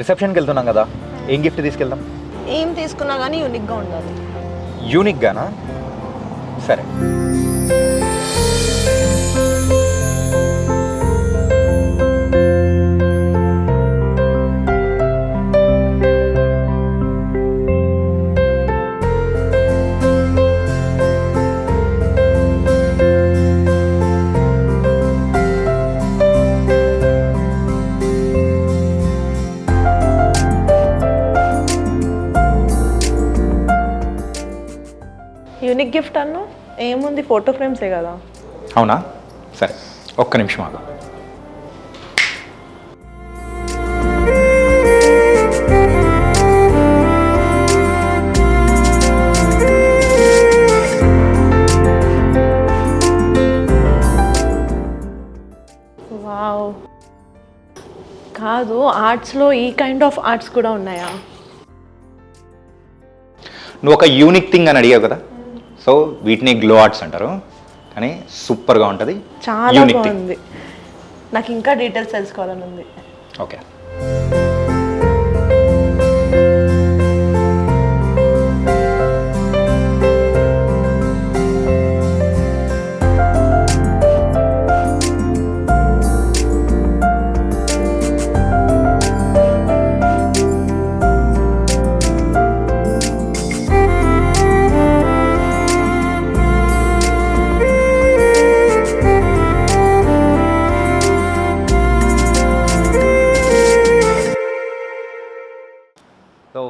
రిసెప్షన్కి వెళ్తున్నాం కదా, ఏం గిఫ్ట్ తీసుకెళ్దాం? ఏం తీసుకున్నా కానీ యూనిక్గా ఉండాలి. యూనిక్గానా? సరే. యూనిక్ గిఫ్ట్ అన్నా ఏముంది, ఫోటో ఫ్రేమ్సే కదా. అవునా? సరే, ఒక్క నిమిషం ఆగు. వావ్. కాదు, ఆర్ట్స్లో ఈ కైండ్ ఆఫ్ ఆర్ట్స్ కూడా ఉన్నాయా? నువ్వు ఒక యూనిక్ థింగ్ అని అడిగావు కదా, సో వీటిని గ్లో ఆర్ట్స్ అంటారు. కానీ సూపర్గా ఉంటుంది, చాలా యూనిక్ థింగ్. బాగుంది. నాకు ఇంకా డీటెయిల్స్ తెలుసుకోవాలని ఉంది. ఓకే. సో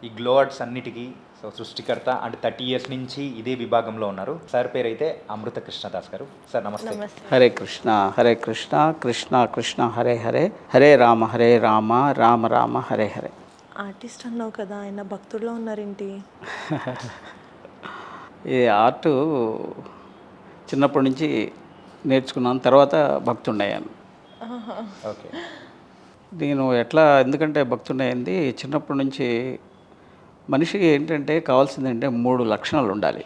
ఈ గ్లో ఆర్ట్స్ అన్నిటికీ సో సృష్టికర్త అండ్ 30 years నుంచి ఇదే విభాగంలో ఉన్నారు. సార్ పేరు అయితే అమృత కృష్ణదాస్ గారు. సార్ నమస్తే. నమస్తే. హరే కృష్ణ హరే కృష్ణ కృష్ణ కృష్ణ హరే హరే హరే రామ రామ రామ హరే హరే. ఆర్టిస్ట్ అన్నావు కదా, ఆయన భక్తుల్లో ఉన్నారేంటి? ఈ ఆర్ట్ చిన్నప్పటి నుంచి నేర్చుకున్నాను, తర్వాత భక్తుండయ్యాను. ఓకే. నేను ఎందుకంటే భక్తుండయింది చిన్నప్పటి నుంచి. మనిషికి ఏంటంటే కావాల్సిందంటే 3 లక్షణాలు ఉండాలి.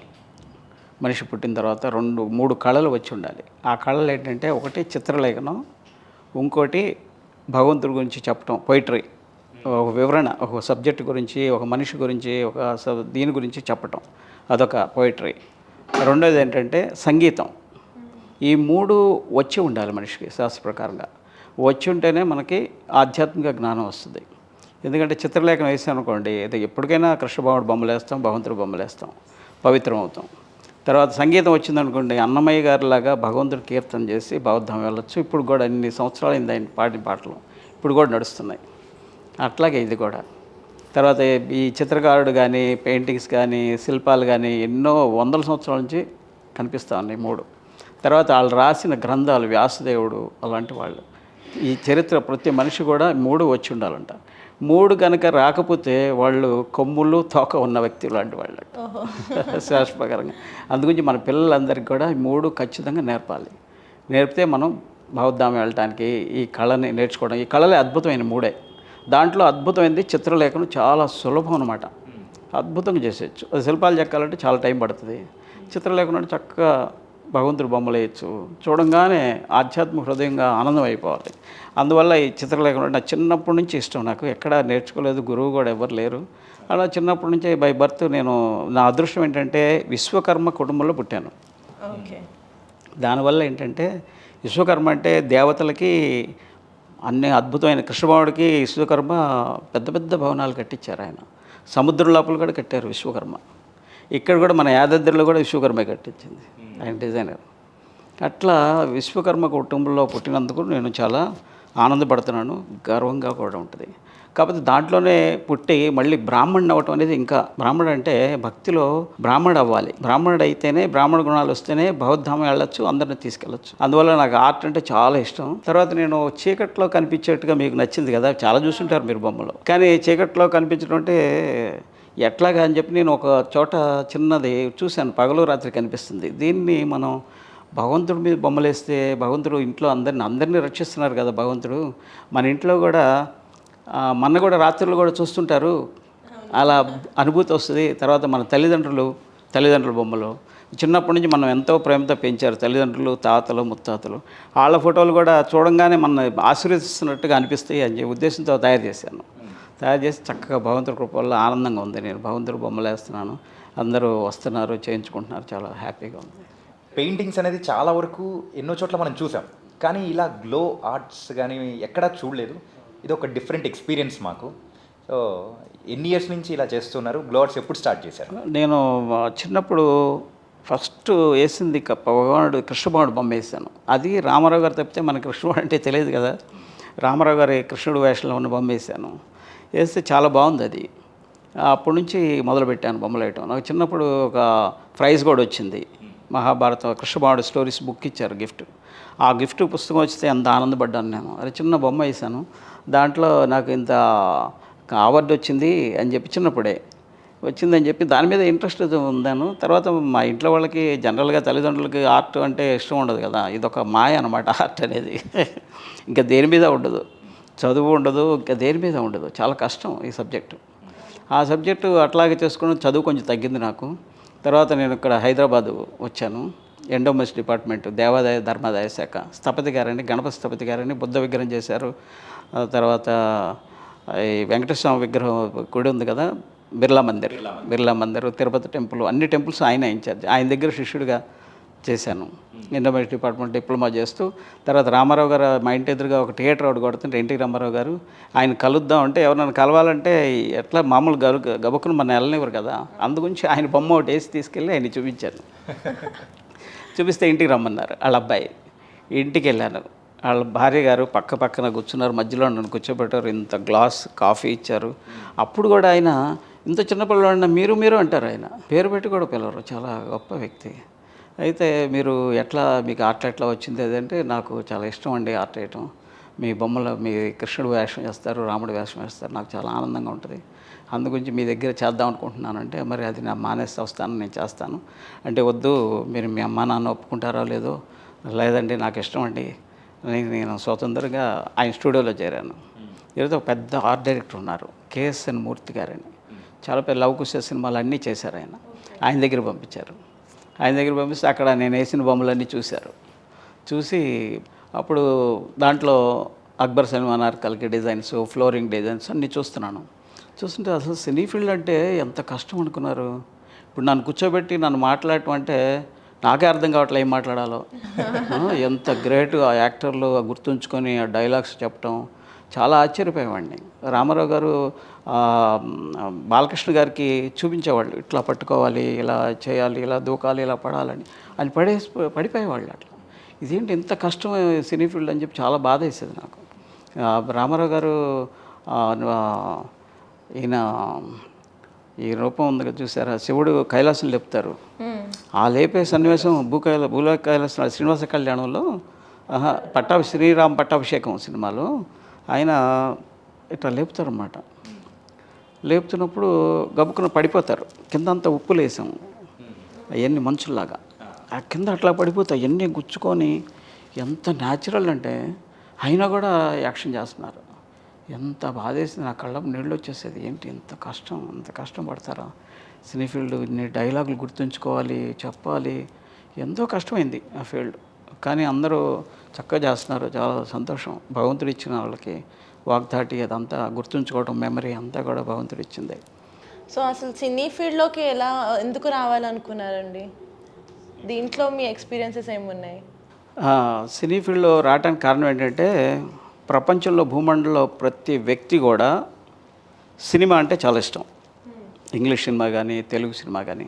మనిషి పుట్టిన తర్వాత 3 కళలు వచ్చి ఉండాలి. ఆ కళలు ఏంటంటే, ఒకటి చిత్రలేఖనం, ఇంకోటి భగవంతుడి గురించి చెప్పటం, పొయిటరీ, ఒక వివరణ, ఒక సబ్జెక్ట్ గురించి, ఒక మనిషి గురించి, దీని గురించి చెప్పటం, అదొక పొయిటరీ. రెండోది ఏంటంటే సంగీతం. ఈ 3 వచ్చి ఉండాలి మనిషికి శాస్త్ర ప్రకారంగా. వచ్చి ఉంటేనే మనకి ఆధ్యాత్మిక జ్ఞానం వస్తుంది. ఎందుకంటే చిత్రలేఖనం వేసాం అనుకోండి, అయితే ఎప్పటికైనా కృష్ణభావుడు బొమ్మలు వేస్తాం, భగవంతుడు బొమ్మలు వేస్తాం, పవిత్రం అవుతాం. తర్వాత సంగీతం వచ్చిందనుకోండి, అన్నమయ్య గారిలాగా భగవంతుడు కీర్తన చేసి బౌద్ధం వెళ్ళొచ్చు. ఇప్పుడు కూడా అన్ని సంవత్సరాలు అయింది ఆయన పాడిన పాటలు, ఇప్పుడు కూడా నడుస్తున్నాయి. అట్లాగే ఇది కూడా. తర్వాత ఈ చిత్రకారుడు కానీ, పెయింటింగ్స్ కానీ, శిల్పాలు కానీ ఎన్నో వందల సంవత్సరాల నుంచి కనిపిస్తూ ఉన్నాయి 3. తర్వాత వాళ్ళు రాసిన గ్రంథాలు, వ్యాసదేవుడు అలాంటి వాళ్ళు. ఈ చరిత్ర ప్రతి మనిషి కూడా 3 వచ్చి ఉండాలంట. 3 కనుక రాకపోతే వాళ్ళు కొమ్ములు తోక ఉన్న వ్యక్తి లాంటి వాళ్ళు శాస్త్ర ప్రకారంగా. అందుగురించి మన పిల్లలందరికీ కూడా 3 ఖచ్చితంగా నేర్పాలి. నేర్పితే మనం బౌద్ధామం వెళ్ళటానికి ఈ కళని నేర్చుకోవడం. ఈ కళలే అద్భుతమైన 3. దాంట్లో అద్భుతమైనది చిత్రలేఖనం, చాలా సులభం అనమాట. అద్భుతంగా చేసేయచ్చు. అది శిల్పాలు చెక్కాలంటే చాలా టైం పడుతుంది. చిత్రలేఖనం అంటే చక్కగా భగవంతుడు బొమ్మలు వేయచ్చు. చూడంగానే ఆధ్యాత్మిక హృదయంగా ఆనందం అయిపోవాలి. అందువల్ల ఈ చిత్రలేఖనం అంటే చిన్నప్పటి నుంచి ఇష్టం. నాకు ఎక్కడ నేర్చుకోలేదు, గురువు కూడా ఎవరు లేరు. అలా చిన్నప్పటి నుంచి బై బర్త్ నా అదృష్టం ఏంటంటే విశ్వకర్మ కుటుంబంలో పుట్టాను. ఓకే. దానివల్ల ఏంటంటే విశ్వకర్మ అంటే దేవతలకి అన్ని అద్భుతమైన, కృష్ణభావుడికి విశ్వకర్మ పెద్ద పెద్ద భవనాలు కట్టించారు. ఆయన సముద్రం లోపల కూడా కట్టారు విశ్వకర్మ. ఇక్కడ కూడా మన యాదాద్రిలో కూడా విశ్వకర్మ కట్టించింది ఆయన డిజైనర్. అట్లా విశ్వకర్మ కుటుంబంలో పుట్టినందుకు నేను చాలా ఆనందపడుతున్నాను, గర్వంగా కూడా ఉంటుంది. కాకపోతే దాంట్లోనే పుట్టి మళ్ళీ బ్రాహ్మణుడు అవ్వటం అనేది ఇంకా, బ్రాహ్మణుడు అంటే భక్తిలో బ్రాహ్మణుడు అవ్వాలి. బ్రాహ్మణుడు అయితేనే, బ్రాహ్మణ గుణాలు వస్తేనే బౌద్ధామం వెళ్ళొచ్చు, అందరిని తీసుకెళ్ళచ్చు. అందువల్ల నాకు ఆర్ట్ అంటే చాలా ఇష్టం. తర్వాత నేను చీకట్లో కనిపించేట్టుగా, మీకు నచ్చింది కదా, చాలా చూస్తుంటారు మీరు బొమ్మలు, కానీ చీకట్లో కనిపించడం అంటే ఎట్లాగా అని చెప్పి నేను ఒక చోట చిన్నది చూశాను, పగలు రాత్రి కనిపిస్తుంది. దీన్ని మనం భగవంతుడి మీద బొమ్మలేస్తే, భగవంతుడు ఇంట్లో అందరినీ రక్షిస్తున్నారు కదా భగవంతుడు. మన ఇంట్లో కూడా మన కూడా రాత్రులు కూడా చూస్తుంటారు, అలా అనుభూతి వస్తుంది. తర్వాత మన తల్లిదండ్రుల బొమ్మలు చిన్నప్పటి నుంచి మనం ఎంతో ప్రేమతో పెంచారు తల్లిదండ్రులు, తాతలు, ముత్తాతలు. వాళ్ళ ఫోటోలు కూడా చూడంగానే మన ఆశీర్వదిస్తున్నట్టుగా అనిపిస్తాయి అని ఉద్దేశంతో తయారు చేశాను. తయారు చేసి చక్కగా భగవంతుడి కృప వల్ల ఆనందంగా ఉంది. నేను భగవంతుడి బొమ్మలు వేస్తున్నాను, అందరూ వస్తున్నారు, చేయించుకుంటున్నారు, చాలా హ్యాపీగా ఉంది. పెయింటింగ్స్ అనేది చాలా వరకు ఎన్నో చోట్ల మనం చూసాం, కానీ ఇలా గ్లో ఆర్ట్స్ కానీ ఎక్కడా చూడలేదు. ఇది ఒక డిఫరెంట్ ఎక్స్పీరియన్స్ మాకు. సో ఎన్ని ఇయర్స్ నుంచి ఇలా చేస్తున్నారు? గ్లో ఆర్ట్స్ ఎప్పుడు స్టార్ట్ చేశారు? నేను చిన్నప్పుడు ఫస్ట్ వేసింది భగవానుడు కృష్ణ భగవానుడు బొమ్మ వేసాను. అది రామారావు గారు తప్పితే మనకి కృష్ణుడు అంటే తెలియదు కదా. రామారావు గారి కృష్ణుడు వేషంలో ఉన్న బొమ్మ వేసాను. వేస్తే చాలా బాగుంది అది. అప్పటి నుంచి మొదలుపెట్టాను బొమ్మలు వేయటం. నాకు చిన్నప్పుడు ఒక ప్రైజ్ కూడా వచ్చింది. మహాభారతం కృష్ణ భగవానుడు స్టోరీస్ బుక్ ఇచ్చారు గిఫ్ట్. ఆ గిఫ్ట్ పుస్తకం వస్తే అంత ఆనందపడ్డాను నేను. అది చిన్న బొమ్మ వేసాను, దాంట్లో నాకు ఇంత అవార్డు వచ్చింది అని చెప్పి చిన్నప్పుడే వచ్చిందని చెప్పి దాని మీద ఇంట్రెస్ట్ ఉందాను. తర్వాత మా ఇంట్లో వాళ్ళకి జనరల్గా తల్లిదండ్రులకి ఆర్ట్ అంటే ఇష్టం ఉండదు కదా. ఇదొక మాయ అన్నమాట ఆర్ట్ అనేది. ఇంకా దేని మీద ఉండదు, చదువు ఉండదు, ఇంకా దేని మీద ఉండదు. చాలా కష్టం ఈ సబ్జెక్టు. ఆ సబ్జెక్టు అట్లాగే చేసుకుని చదువు కొంచెం తగ్గింది నాకు. తర్వాత నేను ఇక్కడ హైదరాబాదు వచ్చాను. ఎండోమెంట్స్ డిపార్ట్మెంట్, దేవాదాయ ధర్మాదాయ శాఖ స్థపతి గారని, గణపతి స్థపతి గారని బుద్ధ విగ్రహం చేశారు. తర్వాత ఈ వెంకటేశ్వర విగ్రహం గుడి ఉంది కదా, బిర్లా మందిర్, తిరుపతి టెంపుల్, అన్ని టెంపుల్స్ ఆయన ఇన్ఛార్జ్. ఆయన దగ్గర శిష్యుడిగా చేశాను. ఎండోమెంట్స్ డిపార్ట్మెంట్ డిప్లొమా చేస్తూ తర్వాత రామారావు గారు మా ఇంటి ఎదురుగా ఒక థియేటర్ ఒకటి కొడుతుంటే ఎన్టీ రామారావు గారు ఆయన కలుద్దాం అంటే ఎవరైనా కలవాలంటే ఎట్లా మామూలు గబుక్కును మన వెళ్ళనివ్వరు కదా. అందుగురించి ఆయన బొమ్మ ఒకటి వేసి తీసుకెళ్ళి ఆయన చూపించాను. చూపిస్తే ఇంటికి రమ్మన్నారు. వాళ్ళ అబ్బాయి ఇంటికి వెళ్ళాను. వాళ్ళ భార్య గారు పక్కన కూర్చున్నారు, మధ్యలో నన్ను కూర్చోబెట్టారు, ఇంత గ్లాస్ కాఫీ ఇచ్చారు. అప్పుడు కూడా ఆయన ఇంత చిన్నపిల్లవాడిన మీరు అంటారు. ఆయన పేరు పెట్టి కూడా పిలవరు. చాలా గొప్ప వ్యక్తి. అయితే మీరు మీకు ఆర్ట్ ఎట్లా వచ్చింది అదంటే, నాకు చాలా ఇష్టం అండి ఆర్ట్ వేయటం. మీ బొమ్మలు మీ కృష్ణుడు వేషం వేస్తారు, రాముడు వేషం వేస్తారు, నాకు చాలా ఆనందంగా ఉంటుంది. అందుగురించి మీ దగ్గర చేద్దాం అనుకుంటున్నానంటే, మరి అది నా మానేస్తే వస్తాను, నేను చేస్తాను అంటే, వద్దు మీరు మీ అమ్మా నాన్న ఒప్పుకుంటారో లేదో. లేదండి నాకు ఇష్టం అండి. నేను స్వతంత్రంగా ఆయన స్టూడియోలో చేరాను. ఈరోజు ఒక పెద్ద ఆర్ట్ డైరెక్టర్ ఉన్నారు, కేఎస్ఎన్ మూర్తి గారని. చాలా పెద్ద లవకుశ సినిమాలు అన్నీ చేశారు ఆయన. ఆయన దగ్గర పంపించారు. ఆయన దగ్గర పంపిస్తే అక్కడ నేను వేసిన బొమ్మలన్నీ చూసి అప్పుడు దాంట్లో అక్బర్ సల్మాన్ కల్కి డిజైన్స్, ఫ్లోరింగ్ డిజైన్స్ అన్నీ చూస్తుంటే అసలు సినీ ఫీల్డ్ అంటే ఎంత కష్టం అనుకున్నారు. ఇప్పుడు నన్ను కూర్చోబెట్టి నన్ను మాట్లాడటం అంటే నాకే అర్థం కావట్లే ఏం మాట్లాడాలో. ఎంత గ్రేట్ ఆ యాక్టర్లు గుర్తుంచుకొని ఆ డైలాగ్స్ చెప్పటం, చాలా ఆశ్చర్యపోయేవాడిని. రామారావు గారు బాలకృష్ణ గారికి చూపించేవాళ్ళు, ఇట్లా పట్టుకోవాలి, ఇలా చేయాలి, ఇలా దూకాలి, ఇలా పడాలని. ఆయన పడిపోయేవాళ్ళు అట్లా. ఇదేంటి ఇంత కష్టం సినీ ఫీల్డ్ అని చెప్పి చాలా బాధ వేసేది నాకు. రామారావు గారు ఈయన ఈ రూపం ఉంది కదా చూసారా, శివుడు కైలాసం లేపుతారు. ఆ లేపే సన్నివేశం భూలోక కైలాసం శ్రీనివాస కళ్యాణంలో శ్రీరామ్ పట్టాభిషేకం సినిమాలో ఆయన ఇట్లా లేపుతారన్నమాట. లేపుతున్నప్పుడు గబుక్కున పడిపోతారు. కింద అంతా ఉప్పులు వేసాము, అవన్నీ మంచులాగా ఆ కింద అట్లా పడిపోతాయి. అవన్నీ గుచ్చుకొని ఎంత న్యాచురల్ అంటే అయినా కూడా యాక్షన్ చేస్తున్నారు. ఎంత బాధేసింది, నా కళ్ళ నీళ్ళు వచ్చేసేది. ఏంటి ఇంత కష్టం పడతారా సినీ ఫీల్డ్, ఇన్ని డైలాగులు గుర్తుంచుకోవాలి, చెప్పాలి, ఎంతో కష్టమైంది ఆ ఫీల్డ్. కానీ అందరూ చక్కగా చేస్తున్నారు, చాలా సంతోషం. భగవంతుడు ఇచ్చిన వాళ్ళకి వాగ్దాటి అదంతా గుర్తుంచుకోవడం, మెమరీ అంతా కూడా భగవంతుడు ఇచ్చింది. సో అసలు సినీ ఫీల్డ్లోకి ఎందుకు రావాలనుకున్నారండి? దీంట్లో మీ ఎక్స్పీరియన్సెస్ ఏమున్నాయి? సినీ ఫీల్డ్లో రావడానికి కారణం ఏంటంటే, ప్రపంచంలో భూమండలంలో ప్రతి వ్యక్తి కూడా సినిమా అంటే చాలా ఇష్టం. ఇంగ్లీష్ సినిమా కానీ తెలుగు సినిమా కానీ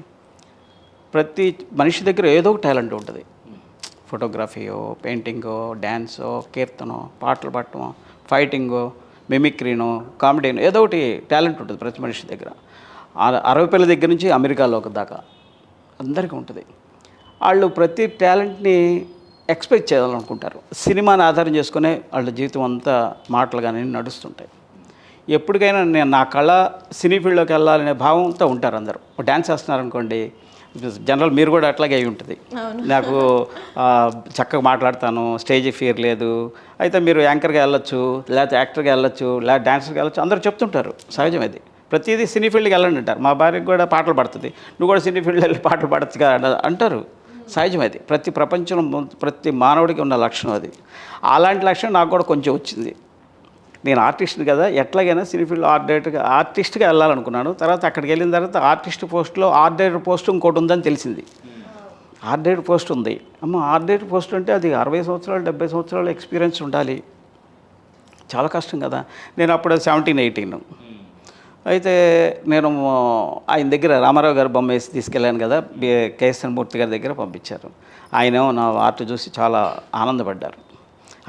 ప్రతి మనిషి దగ్గర ఏదో ఒక టాలెంట్ ఉంటుంది. ఫోటోగ్రఫీయో, పెయింటింగో, డ్యాన్సో, కీర్తనో, పాటలు పాడటమో, ఫైటింగో, మిమిక్రీనో, కామెడీనో, ఏదో ఒకటి టాలెంట్ ఉంటుంది ప్రతి మనిషి దగ్గర. 60 పిల్లల దగ్గర నుంచి అమెరికాలోకి దాకా అందరికీ ఉంటుంది. వాళ్ళు ప్రతి టాలెంట్ని ఎక్స్ప్రెస్ చేయాలనుకుంటారు. సినిమాని ఆధారం చేసుకునే వాళ్ళ జీవితం అంతా మాటలు కానీ నడుస్తుంటాయి. ఎప్పటికైనా నేను నా కళ సినీ ఫీల్డ్లోకి వెళ్ళాలనే భావంతో ఉంటారు అందరూ. డ్యాన్స్ వేస్తున్నారనుకోండి, జనరల్ మీరు కూడా అట్లాగే అయి ఉంటుంది. నాకు చక్కగా మాట్లాడతాను, స్టేజ్ ఫియర్ లేదు, అయితే మీరు యాంకర్గా వెళ్ళొచ్చు, లేకపోతే యాక్టర్గా వెళ్ళొచ్చు, లేకపోతే డాన్సర్గా వెళ్ళొచ్చు, అందరూ చెప్తుంటారు. సహజం అది. ప్రతిదీ సినీ ఫీల్డ్కి వెళ్ళండి అంటారు. మా భార్యకి కూడా పాటలు పాడుతుంది, నువ్వు కూడా సినీ ఫీల్డ్కి వెళ్ళి పాటలు పాడచ్చు కదా అంటారు. సహజం అది. ప్రతి మానవుడికి ఉన్న లక్షణం అది. అలాంటి లక్షణం నాకు కూడా కొంచెం వచ్చింది. నేను ఆర్టిస్ట్ని కదా, ఎట్లాగైనా సినీ ఫీల్డ్ ఆర్టిస్ట్గా వెళ్ళాలనుకున్నాను. తర్వాత అక్కడికి వెళ్ళిన తర్వాత ఆర్టిస్ట్ పోస్ట్లో ఆర్ట్ డైరెక్టర్ పోస్ట్ ఇంకోటి ఉందని తెలిసింది. ఆర్ట్ డైరెక్టర్ పోస్ట్ ఉంది. ఆర్ట్ డైరెక్టర్ పోస్ట్ అంటే అది 60 సంవత్సరాలు 70 సంవత్సరాల ఎక్స్పీరియన్స్ ఉండాలి, చాలా కష్టం కదా. నేను అప్పుడు 17, 18. అయితే నేను ఆయన దగ్గర రామారావు గారు బొమ్మ వేసి తీసుకెళ్ళాను కదా, కేఎస్ఎన్ మూర్తి గారి దగ్గర పంపించారు. ఆయన నా ఆర్ట్ చూసి చాలా ఆనందపడ్డారు.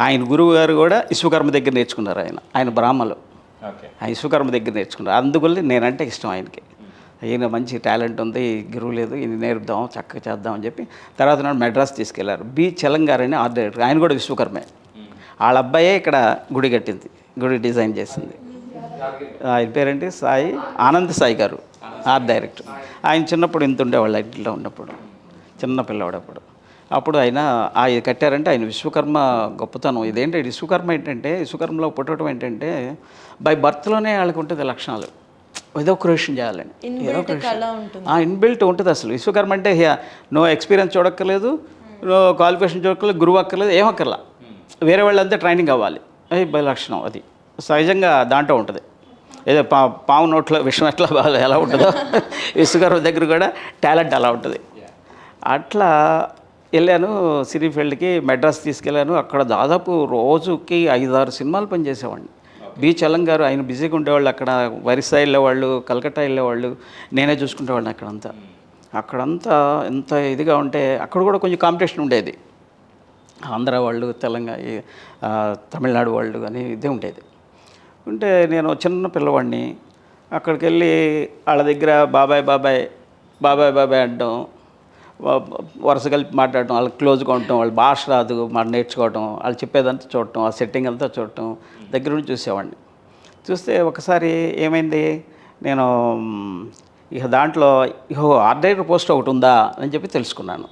ఆయన గురువు గారు కూడా విశ్వకర్మ దగ్గర నేర్చుకున్నారు. ఆయన బ్రాహ్మలు, ఆయన విశ్వకర్మ దగ్గర నేర్చుకున్నారు. అందువల్ల నేనంటే ఇష్టం ఆయనకి. ఈయన మంచి టాలెంట్ ఉంది, గురువు లేదు, ఈయన నేర్పుదాం, చక్కగా చేద్దాం అని చెప్పి తర్వాత నాడు మెడ్రాస్ తీసుకెళ్లారు. బి చలంగారు అని ఆర్ట్ డైరెక్టర్, ఆయన కూడా విశ్వకర్మే. వాళ్ళ అబ్బాయే ఇక్కడ గుడి కట్టింది, గుడి డిజైన్ చేసింది. ఆయన పేరేంటి, ఆనంద్ సాయి గారు ఆర్ట్ డైరెక్టర్. ఆయన చిన్నప్పుడు ఇంత ఉండేవాళ్ళు, ఇంట్లో ఉన్నప్పుడు చిన్న పిల్లవాడప్పుడు. అప్పుడు ఆయన కట్టారంటే ఆయన విశ్వకర్మ గొప్పతనం. ఇదేంటి విశ్వకర్మ ఏంటంటే, విశ్వకర్మలో పుట్టడం ఏంటంటే బై బర్త్లోనే వాళ్ళకి ఉంటుంది లక్షణాలు, ఏదో క్రియేషన్ చేయాలని, ఏదో ఇన్బిల్ట్ ఉంటుంది. అసలు విశ్వకర్మ అంటే నో ఎక్స్పీరియన్స్ చూడక్కర్లేదు, నో క్వాలిఫికేషన్ చూడక్కర్లేదు, గురువు అక్కర్లేదు, ఏమక్కర్లా, వేరే వాళ్ళంతా ట్రైనింగ్ అవ్వాలి, అది బై లక్షణం. అది సహజంగా దాంట్లో ఉంటుంది. ఏదో పాము నోట్లో విషయం ఎట్లా ఎలా ఉంటుందో విశ్వకర్మ దగ్గర కూడా టాలెంట్ అలా ఉంటుంది. అట్లా వెళ్ళాను సినీ ఫీల్డ్కి, మెడ్రాస్ తీసుకెళ్ళాను. అక్కడ దాదాపు రోజుకి 5-6 సినిమాలు పనిచేసేవాడిని. బి చలం గారు ఆయన బిజీగా ఉండేవాళ్ళు, అక్కడ ఒరిస్సా వెళ్ళేవాళ్ళు, కలకత్తా వెళ్ళేవాళ్ళు, నేనే చూసుకునేవాడిని అక్కడంతా ఎంత ఇదిగా ఉంటే అక్కడ కూడా కొంచెం కాంపిటీషన్ ఉండేది. ఆంధ్ర వాళ్ళు, తమిళనాడు వాళ్ళు అని ఇదే ఉండేది. ఉంటే నేను చిన్న పిల్లవాడిని అక్కడికి వెళ్ళి వాళ్ళ దగ్గర బాబాయ్ బాబాయ్ బాబాయ్ బాబాయ్ అంటాం, వరుస కలిపి మాట్లాడటం, వాళ్ళకి క్లోజ్గా ఉండటం, వాళ్ళ భాష రాదు మాట నేర్చుకోవటం, వాళ్ళు చెప్పేదంతా చూడటం, ఆ సెట్టింగ్ అంతా చూడటం, దగ్గర నుంచి చూసేవాడిని. చూస్తే ఒకసారి ఏమైంది, నేను దాంట్లో ఆర్ట్ డైరెక్టర్ పోస్ట్ ఒకటి ఉందా అని చెప్పి తెలుసుకున్నాను.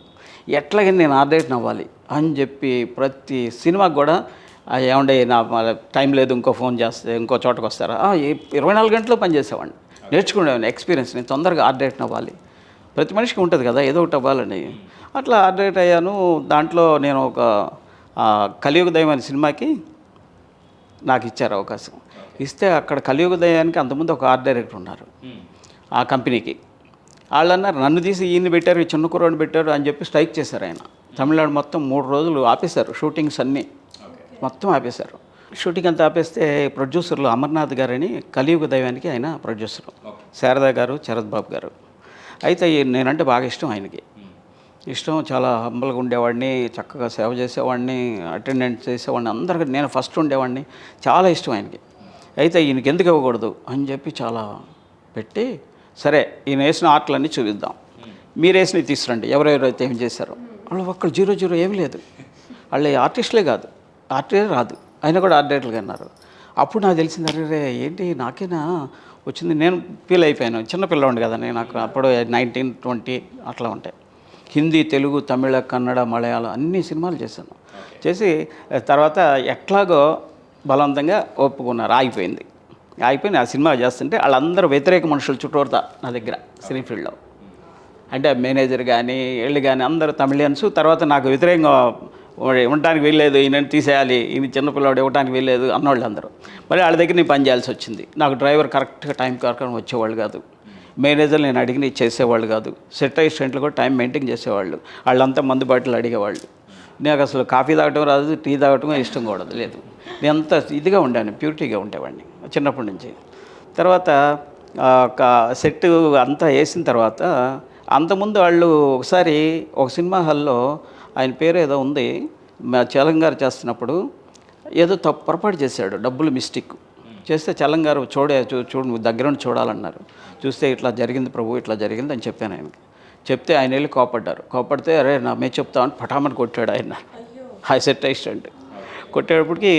ఎట్లాగైనా నేను ఆర్ట్ డైరెక్టర్ అవ్వాలి అని చెప్పి ప్రతి సినిమాకి కూడా ఏమండే నా టైం లేదు, ఇంకో ఫోన్ చేస్తే ఇంకో చోటకు వస్తారా, 24 గంటలు పనిచేసేవాడిని, నేర్చుకునేవాడిని ఎక్స్పీరియన్స్. నేను తొందరగా ఆర్ట్ డైరెక్టర్ అవ్వాలి, ప్రతి మనిషికి ఉంటుంది కదా ఏదో ఒకటి అవ్వాలని. అట్లా ఆర్ట్ డైరెక్టర్ అయ్యాను. దాంట్లో నేను ఒక కలియుగ దైవం అనే సినిమాకి నాకు ఇచ్చారు అవకాశం. ఇస్తే అక్కడ కలియుగ దయానికి అంతకుముందు ఒక ఆర్ట్ డైరెక్టర్ ఉన్నారు ఆ కంపెనీకి. వాళ్ళు అన్నారు నన్ను తీసి ఈయన్ని పెట్టారు, ఈ చిన్న కుర్రాడిని పెట్టారు అని చెప్పి స్ట్రైక్ చేశారు. ఆయన తమిళనాడు మొత్తం 3 రోజులు ఆపేశారు, షూటింగ్స్ అన్నీ మొత్తం ఆపేశారు. షూటింగ్ అంతా ఆపేస్తే ప్రొడ్యూసర్లు అమర్నాథ్ గారని కలియుగ దైవానికి ఆయన ప్రొడ్యూసరు, శారదా గారు, శరత్ బాబు గారు. అయితే నేనంటే బాగా ఇష్టం ఆయనకి, ఇష్టం, చాలా హంబల్గా ఉండేవాడిని, చక్కగా సేవ చేసేవాడిని, అటెండెంట్ చేసేవాడిని, అందరికీ నేను ఫస్ట్ ఉండేవాడిని, చాలా ఇష్టం ఆయనకి. అయితే ఈయనకి ఎందుకు ఇవ్వకూడదు అని చెప్పి చాలా పెట్టి, సరే ఈయన వేసిన ఆర్ట్లన్నీ చూపిద్దాం, మీరు వేసినవి తీసుకురండి, ఎవరెవరైతే ఏం చేశారో. వాళ్ళు ఒక్కళ్ళు 0 ఏమీ లేదు, వాళ్ళు ఆర్టిస్టులే కాదు, ఆర్టే రాదు, ఆయన కూడా ఆర్ట్ డైరెక్టర్గా అన్నారు. అప్పుడు నాకు తెలిసింది, అరే ఏంటి నాకేనా వచ్చింది, నేను ఫీల్ అయిపోయాను. చిన్నపిల్లవాడిని కదా నేను, నాకు అప్పుడు 19, 20 అట్లా ఉంటాయి. హిందీ, తెలుగు, తమిళ, కన్నడ, మలయాళం అన్ని సినిమాలు చేశాను. చేసి తర్వాత ఎట్లాగో బలవంతంగా ఒప్పుకున్నారు, ఆగిపోయింది. ఆ సినిమా చేస్తుంటే వాళ్ళందరూ వ్యతిరేక మనుషులు చుట్టూరుతా నా దగ్గర సినీ ఫీల్డ్లో. అంటే మేనేజర్ కానీ వీళ్ళు కానీ అందరూ తమిళియన్స్. తర్వాత నాకు వ్యతిరేకంగా ఉండటానికి వీల్లేదు, ఈయన తీసేయాలి, ఈయన చిన్నపిల్లవాడు ఇవ్వడానికి వీల్లేదు అన్నవాళ్ళు అందరూ. మరి వాళ్ళ దగ్గర నేను పనిచేయాల్సి వచ్చింది. నాకు డ్రైవర్ కరెక్ట్గా టైం కరెక్ట్గా వచ్చేవాళ్ళు కాదు, మేనేజర్ నేను అడిగిన చేసేవాళ్ళు కాదు, సెట్ అసిస్టెంట్లు కూడా టైం మెయింటైన్ చేసేవాళ్ళు, వాళ్ళంతా మందు బాటిల్ అడిగేవాళ్ళు. నాకు అసలు కాఫీ తాగటం రాదు, టీ తాగటం ఇష్టం కూడా లేదు. నేను అంత ఇదిగా ఉండాను, ప్యూరిటీగా ఉండేవాడిని చిన్నప్పటి నుంచి. తర్వాత ఒక సెట్ అంతా వేసిన తర్వాత, అంతకుముందు వాళ్ళు ఒకసారి ఒక సినిమా హాల్లో, ఆయన పేరు ఏదో ఉంది, చలంగారు చేస్తున్నప్పుడు ఏదో పొరపాటు చేశాడు, డబ్బులు మిస్టేక్ చేస్తే చలంగారు చూడు దగ్గర నుండి చూడాలన్నారు. చూస్తే ఇట్లా జరిగింది ప్రభు, ఇట్లా జరిగింది అని చెప్పాను ఆయనకి. చెప్తే ఆయన వెళ్ళి కోపడితే అరే నా మే చెప్తామని పటామని కొట్టాడు ఆయన, హై సెట్ అసిస్టెంట్. కొట్టేటప్పటికి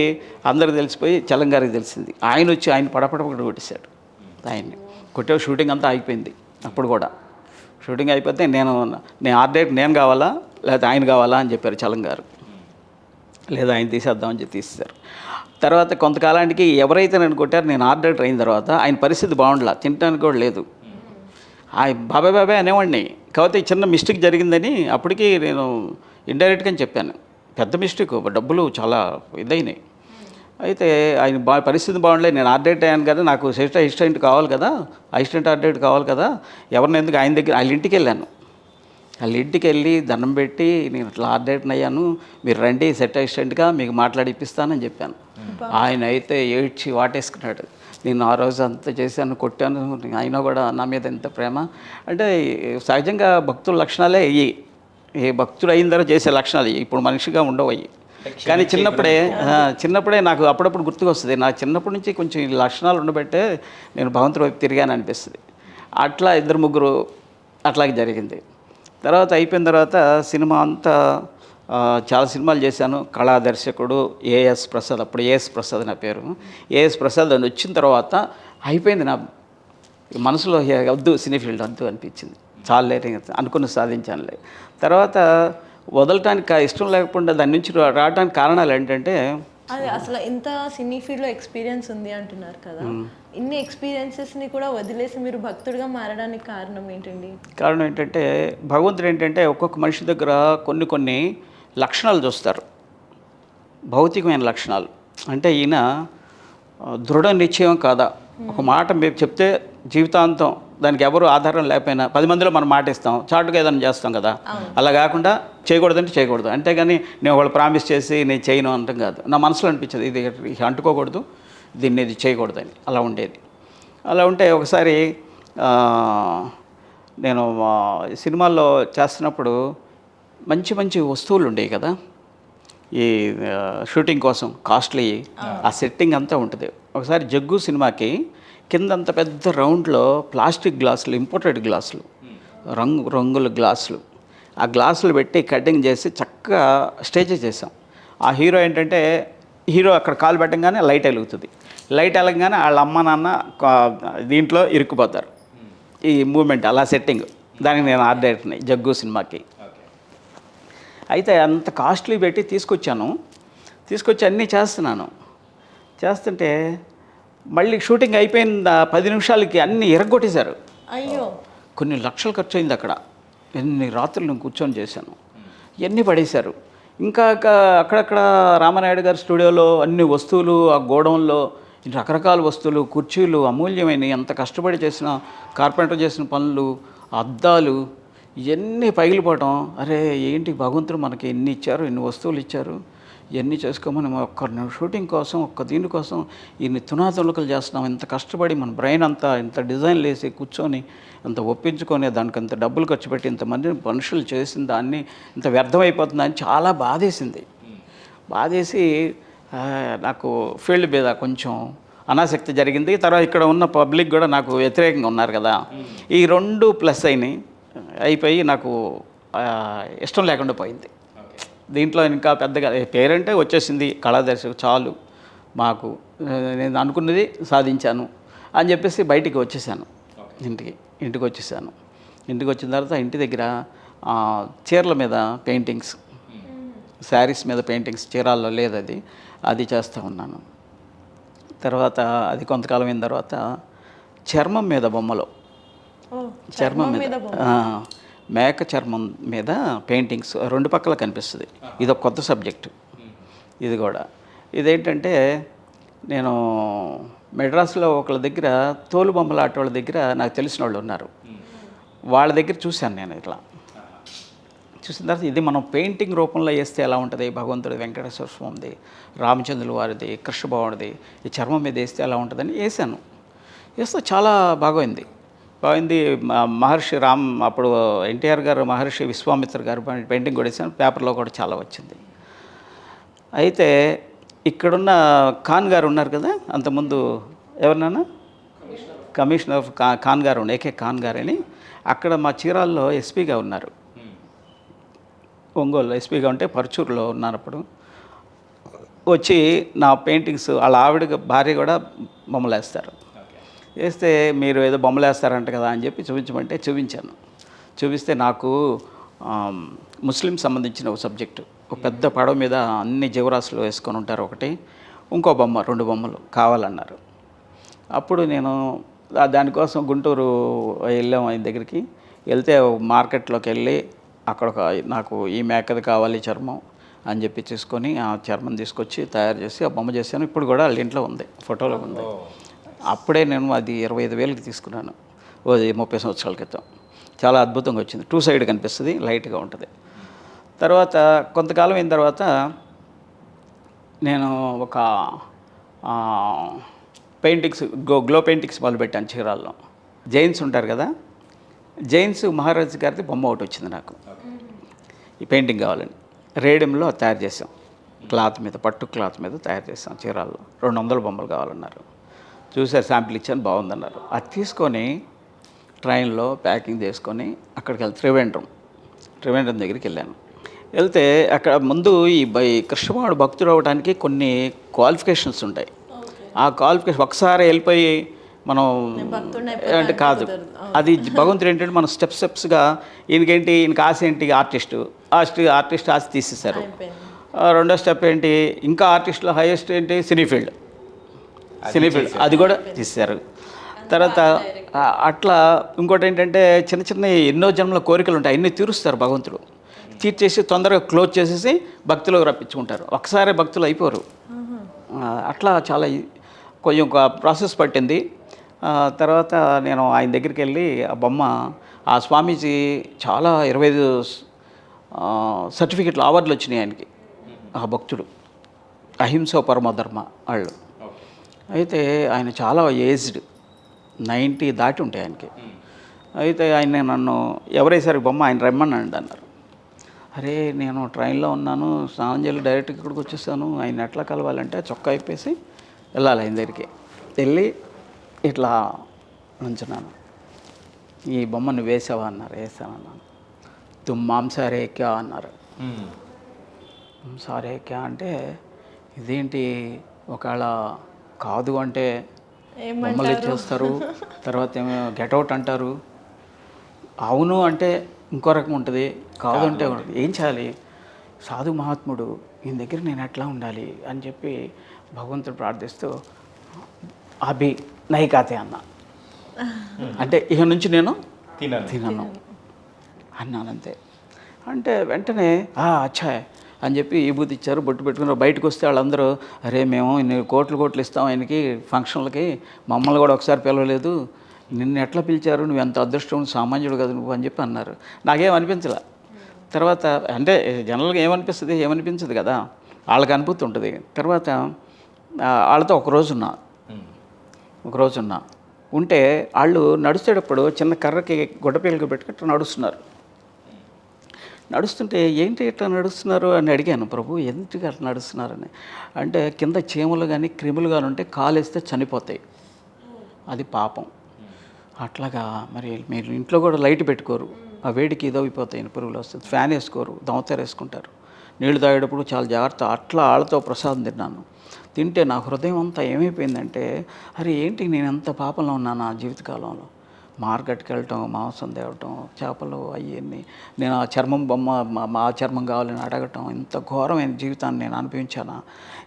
అందరికి తెలిసిపోయి చలంగారికి తెలిసింది. ఆయన వచ్చి ఆయన పడపడ కొట్టేశాడు ఆయన్ని. కొట్టే షూటింగ్ అంతా అయిపోయింది. అప్పుడు కూడా షూటింగ్ అయిపోతే నేను ఆర్ట్ డైరెక్టర్ నేను కావాలా లేకపోతే ఆయన కావాలా అని చెప్పారు చలంగారు. లేదా ఆయన తీసేద్దామని చెప్పి తీసేశారు. తర్వాత కొంతకాలానికి ఎవరైతే నన్ను కొట్టారో, నేను ఆర్ట్ డైరెక్టర్ అయిన తర్వాత ఆయన పరిస్థితి బాగుండలా, తినడానికి కూడా లేదు. ఆయన బాబాయ్ అనేవాడిని. కాకపోతే చిన్న మిస్టేక్ జరిగిందని అప్పటికి నేను ఇండైరెక్ట్గా చెప్పాను, పెద్ద మిస్టేక్, డబ్బులు చాలా ఇదైనాయి. అయితే ఆయన పరిస్థితి బాగుండలేదు. నేను ఆర్డేట్ అయ్యాను కదా, నాకు అసిస్టెంట్ కావాలి కదా, అసిస్టెంట్ ఆర్డేట్ కావాలి కదా, ఎవరిని ఎందుకు ఆయన దగ్గర వాళ్ళ ఇంటికి వెళ్ళాను. వాళ్ళ ఇంటికి వెళ్ళి దండం పెట్టి నేను ఇట్లా ఆర్డేట్ని అయ్యాను, మీరు రండి సెట్ అసిస్టెంట్గా మీకు మాట్లాడిపిస్తానని చెప్పాను. ఆయన అయితే ఏడ్చి వాటేసుకున్నాడు. నేను ఆ రోజు అంత చేశాను, కొట్టాను, అయినా కూడా నా మీద ఎంత ప్రేమ అంటే సహజంగా భక్తుల లక్షణాలే ఇవి. ఏ భక్తుడు అయిన తర్వాత చేసే లక్షణాలు ఇప్పుడు మనిషిగా ఉండవు అవి. కానీ చిన్నప్పుడే నాకు అప్పుడప్పుడు గుర్తుకొస్తుంది. నాకు చిన్నప్పటి నుంచి కొంచెం ఈ లక్షణాలు ఉండబట్టే నేను భగవంతుడి వైపు తిరిగాను అనిపిస్తుంది. అట్లా 2-3 అట్లాగే జరిగింది. తర్వాత అయిపోయిన తర్వాత సినిమా అంతా చాలా సినిమాలు చేశాను. కళా దర్శకుడు ఏఎస్ ప్రసాద్, అప్పుడు ఏఎస్ ప్రసాద్ నా పేరు. ఏఎస్ ప్రసాద్ అని వచ్చిన తర్వాత అయిపోయింది నా మనసులో, వద్దు సినీ ఫీల్డ్ వద్దు అనిపించింది. చాలా లేట్ అనుకున్న సాధించానులే. తర్వాత వదలటానికి ఇష్టం లేకుండా దాని నుంచి రావడానికి కారణాలు ఏంటంటే, అది అసలు ఇంత సినీ ఫీల్డ్లో ఎక్స్పీరియన్స్ ఉంది అంటున్నారు కదా, ఇన్ని ఎక్స్పీరియన్సెస్ని కూడా వదిలేసి మీరు భక్తుడిగా మారడానికి కారణం ఏంటండి? కారణం ఏంటంటే భగవంతుడు ఏంటంటే ఒక్కొక్క మనిషి దగ్గర కొన్ని లక్షణాలు చూస్తారు, భౌతికమైన లక్షణాలు. అంటే ఈయన దృఢ నిశ్చయం కాదా, ఒక మాట మేము చెప్తే జీవితాంతం దానికి ఎవరు ఆధారం లేకపోయినా 10 మందిలో మనం మాట ఇస్తాం, చాటుగా ఏదైనా చేస్తాం కదా, అలా కాకుండా చేయకూడదంటే చేయకూడదు. అంతేగాని నేను వాళ్ళు ప్రామిస్ చేసి నేను చేయను అనటం కాదు. నా మనసులో అనిపించదు ఇది అంటుకోకూడదు, దీన్ని ఇది చేయకూడదని. అలా ఉండేది. అలా ఉంటే ఒకసారి నేను సినిమాల్లో చేస్తున్నప్పుడు మంచి వస్తువులు ఉండేవి కదా, ఈ షూటింగ్ కోసం కాస్ట్లీ, ఆ సెట్టింగ్ అంతా ఉంటుంది. ఒకసారి జగ్గు సినిమాకి కిందంత పెద్ద రౌండ్లో ప్లాస్టిక్ గ్లాసులు, ఇంపోర్టెడ్ గ్లాసులు, రంగుల గ్లాసులు, ఆ గ్లాసులు పెట్టి కటింగ్ చేసి చక్కగా స్టేజ్ చేసాం. ఆ హీరో ఏంటంటే అక్కడ కాలు పెట్టంగానే లైట్ వెలుగుతుంది, లైట్ వెలగగానే వాళ్ళ అమ్మ నాన్న దీంట్లో ఇరుక్కుపోతారు. ఈ మూమెంట్ అలా సెట్టింగ్, దానికి నేను ఆర్డర్ని జగ్గు సినిమాకి. అయితే అంత కాస్ట్లీ పెట్టి తీసుకొచ్చి అన్నీ చేస్తుంటే మళ్ళీ షూటింగ్ అయిపోయిన 10 నిమిషాలకి అన్నీ ఎరగొట్టేశారు. అయ్యో, కొన్ని లక్షలు ఖర్చు అయింది అక్కడ. ఎన్ని రాత్రులు నేను కూర్చొని చేశాను, ఇవన్నీ పడేశారు. ఇంకా అక్కడక్కడ రామానాయుడు గారి స్టూడియోలో అన్ని వస్తువులు, ఆ గోడౌన్లో రకరకాల వస్తువులు, కుర్చీలు, అమూల్యమైనవి, ఎంత కష్టపడి చేసిన కార్పెంటర్ చేసిన పనులు, అద్దాలు, ఇవన్నీ పగిలిపోవటం. అరే ఏంటి భగవంతుడు మనకి ఎన్ని ఇచ్చారు, ఎన్ని వస్తువులు ఇచ్చారు, ఇవన్నీ చేసుకోమని ఒక్క షూటింగ్ కోసం, దీనికోసం ఇన్ని తునాతులకలు చేస్తున్నాం. ఇంత కష్టపడి మన బ్రెయిన్ అంతా ఇంత డిజైన్లు వేసి కూర్చొని అంత ఒప్పించుకొని దానికి అంత డబ్బులు ఖర్చు పెట్టి ఇంతమంది మనుషులు చేసిన దాన్ని ఇంత వ్యర్థమైపోతుందని చాలా బాధేసి నాకు ఫీల్డ్ మీద కొంచెం అనాసక్తి జరిగింది. తర్వాత ఇక్కడ ఉన్న పబ్లిక్ కూడా నాకు వ్యతిరేకంగా ఉన్నారు కదా, ఈ 2 ప్లస్ అయిపోయి నాకు ఇష్టం లేకుండా పోయింది. దీంట్లో ఇంకా పెద్దగా పేరంటే వచ్చేసింది, కళాదర్శకు చాలు మాకు, నేను అనుకున్నది సాధించాను అని చెప్పేసి బయటికి వచ్చేసాను. ఇంటికి వచ్చేసాను. ఇంటికి వచ్చిన తర్వాత ఇంటి దగ్గర చీరల మీద పెయింటింగ్స్, శారీస్ మీద పెయింటింగ్స్, చీరాల్లో లేదు అది చేస్తూ ఉన్నాను. తర్వాత అది కొంతకాలం అయిన తర్వాత చర్మం మీద బొమ్మలు, చర్మం మీద మేక చర్మం మీద పెయింటింగ్స్ 2 పక్కల కనిపిస్తుంది. ఇది ఒక కొత్త సబ్జెక్టు. ఇది కూడా ఇదేంటంటే నేను మెడ్రాస్లో ఒకళ్ళ దగ్గర తోలు బొమ్మల ఆట వాళ్ళ దగ్గర నాకు తెలిసిన వాళ్ళు ఉన్నారు. వాళ్ళ దగ్గర చూశాను నేను. ఇట్లా చూసిన తర్వాత ఇది మనం పెయింటింగ్ రూపంలో వేస్తే ఎలా ఉంటుంది, భగవంతుడి, వెంకటేశ్వర స్వామిది, రామచంద్రుల వారిది, కృష్ణభగవానుడిది ఈ చర్మం మీద వేస్తే ఎలా ఉంటుందని వేస్తే చాలా బాగైంది. మహర్షి అప్పుడు ఎన్టీఆర్ గారు మహర్షి విశ్వామిత్ర గారు పెయింటింగ్ కూడా వేసాను, పేపర్లో కూడా చాలా వచ్చింది. అయితే ఇక్కడున్న ఖాన్ గారు ఉన్నారు కదా, అంతకుముందు ఎవరినైనా కమిషనర్ ఖాన్ గారు, ఏకే ఖాన్ గారు అని, అక్కడ మా చీరాల్లో ఎస్పీగా ఉన్నారు. ఒంగోలు ఎస్పీగా ఉంటే పరుచూరులో ఉన్నప్పుడు వచ్చి నా పెయింటింగ్స్, వాళ్ళ ఆవిడ భార్య కూడా బొమ్మలు వేస్తారు. వేస్తే మీరు ఏదో బొమ్మలు వేస్తారంట కదా అని చెప్పి చూపించమంటే చూపిస్తే నాకు ముస్లిం సంబంధించిన ఒక సబ్జెక్టు, ఒక పెద్ద పడవ మీద అన్ని జీవరాశులు వేసుకొని ఉంటారు, ఒకటి ఇంకో బొమ్మ, 2 బొమ్మలు కావాలన్నారు. అప్పుడు నేను దానికోసం గుంటూరు వెళ్ళాము. ఆయన దగ్గరికి వెళ్తే మార్కెట్లోకి వెళ్ళి అక్కడ నాకు ఈ మేకది కావాలి చర్మం, అని చెప్పి తీసుకొని ఆ చర్మం తీసుకొచ్చి తయారు చేసి ఆ బొమ్మ చేశాను. ఇప్పుడు కూడా వాళ్ళ ఇంట్లో ఉంది, ఫోటోలో ఉంది. అప్పుడే నేను అది 25,000కి తీసుకున్నాను, ఓ 30 సంవత్సరాల క్రితం. చాలా అద్భుతంగా వచ్చింది. 2 సైడ్ కనిపిస్తుంది, లైట్గా ఉంటుంది. తర్వాత కొంతకాలం అయిన తర్వాత నేను ఒక పెయింటింగ్స్ గ్లో పెయింటింగ్స్ మొదలుపెట్టాను చీరాల్లో. జైన్స్ ఉంటారు కదా, జైన్స్ మహారాజ్ గారిది బొమ్మ ఒకటి వచ్చింది నాకు, ఈ పెయింటింగ్ కావాలని. రేడియంలో తయారు చేసాం, క్లాత్ మీద, పట్టు క్లాత్ మీద తయారు చేసాం చీరాల్లో. 200 బొమ్మలు కావాలన్నారు. చూసారు, శాంపిల్ ఇచ్చాను, బాగుందన్నారు. అది తీసుకొని ట్రైన్లో ప్యాకింగ్ చేసుకొని అక్కడికి వెళ్తే త్రివేంద్రం దగ్గరికి వెళ్ళాను. వెళ్తే అక్కడ ముందు ఈ కృష్ణవాడు భక్తుడు అవ్వడానికి కొన్ని క్వాలిఫికేషన్స్ ఉంటాయి. ఆ క్వాలిఫికేషన్ ఒకసారి వెళ్ళిపోయి మనం అంటే కాదు. అది భగవంతుడు ఏంటంటే మనం స్టెప్స్గా ఈయనకి ఆశ ఏంటి, ఆర్టిస్ట్ ఆశ తీసేశారు. రెండో స్టెప్ ఏంటి, ఇంకా ఆర్టిస్ట్లో హైయెస్ట్ ఏంటి, సినీ ఫీల్డ్ అది కూడా తీశారు. తర్వాత అట్లా ఇంకోటి ఏంటంటే చిన్న చిన్న ఎన్నో జన్మల కోరికలు ఉంటాయి, అన్నీ తీరుస్తారు భగవంతుడు. తీర్చేసి తొందరగా క్లోజ్ చేసేసి భక్తులకు రప్పించుకుంటారు. ఒకసారి భక్తులు అయిపోరు. అట్లా చాలా కొంచెం ప్రాసెస్ పట్టింది. తర్వాత నేను ఆయన దగ్గరికి వెళ్ళి ఆ బొమ్మ, ఆ స్వామీజీ చాలా 25 సర్టిఫికెట్లు, అవార్డులు వచ్చినాయి ఆయనకి. ఆ భక్తుడు అహింస పరమధర్మ వాళ్ళు. అయితే ఆయన చాలా ఏజ్డ్, 90 దాటి ఉంటాయి ఆయనకి. అయితే ఆయన నన్ను ఎవరేసారి బొమ్మ ఆయన రమ్మన్నాడు అన్నారు. అరే నేను ట్రైన్లో ఉన్నాను, స్నానం చేయాలి, డైరెక్ట్ ఇక్కడికి వచ్చేసాను, ఆయన ఎట్లా కలవాలంటే చొక్కా ఇప్పేసి వెళ్ళాలి ఆయన దగ్గరికి. వెళ్ళి ఇట్లా నుంచున్నాను. ఈ బొమ్మ నువ్వు వేసావా అన్నారు. వేసానన్నాను. తుమ్ మాంసారే క్యా అన్నారు. సారే క్యా అంటే ఇదేంటి, ఒకవేళ కాదు అంటే బొమ్మలు ఇచ్చేస్తారు, తర్వాత ఏమో గెటౌట్ అంటారు, అవును అంటే ఇంకో రకం ఉంటుంది, కాదు అంటే ఏం చేయాలి, సాధు మహాత్ముడు ఈయన దగ్గర నేను ఎట్లా ఉండాలి అని చెప్పి భగవంతుడు ప్రార్థిస్తూ అభి నైకాతే అన్న. అంటే ఇక నుంచి నేను తినను అన్నానంతే. అంటే వెంటనే అచ్చా అని చెప్పి ఈ బూత్ ఇచ్చారు, బొట్టు పెట్టుకున్నారు. బయటకు వస్తే వాళ్ళందరూ అరే మేము ఇన్ని కోట్లు ఇస్తాం ఆయనకి ఫంక్షన్లకి, మమ్మల్ని కూడా ఒకసారి పిలవలేదు, నిన్ను ఎట్లా పిలిచారు, నువ్వు ఎంత అదృష్టం, సామాన్యుడు కదా నువ్వు అని చెప్పి అన్నారు. నాకేం అనిపించలే. తర్వాత అంటే జనరల్గా ఏమనిపించదు కదా, వాళ్ళకి అనుభూతి ఉంటుంది. తర్వాత వాళ్ళతో ఒకరోజున్నా ఉంటే వాళ్ళు నడిచేటప్పుడు చిన్న కర్రకి గుడ్డపీలకు పెట్టుకుంటూ నడుస్తుంటే ఏంటి ఇట్లా నడుస్తున్నారు అని అడిగాను. ప్రభు ఎందుకు అట్లా నడుస్తున్నారని. అంటే కింద చీమలు కానీ క్రిములు కానీ ఉంటే కాలేస్తే చనిపోతాయి, అది పాపం. అట్లాగా మరి మీరు ఇంట్లో కూడా లైట్ పెట్టుకోరు, ఆ వేడికి ఇదైపోతాయి, పురుగులు వస్తుంది. ఫ్యాన్ వేసుకోరు, దోమతెర వేసుకుంటారు. నీళ్లు తాగేటప్పుడు చాలా జాగ్రత్త. అట్లా వాళ్ళతో ప్రసాదం తిన్నాను. తింటే నా హృదయం అంతా ఏమైపోయిందంటే, అరే ఏంటి నేను ఎంత పాపంలో ఉన్నాను నా జీవితకాలంలో. మార్కెట్కి వెళ్ళటం, మాంసం తేవటం, చేపలు అవన్నీ, నేను ఆ చర్మం బొమ్మ మా చర్మం కావాలని అడగటం, ఇంత ఘోరమైన జీవితాన్ని నేను అనుభవించానా,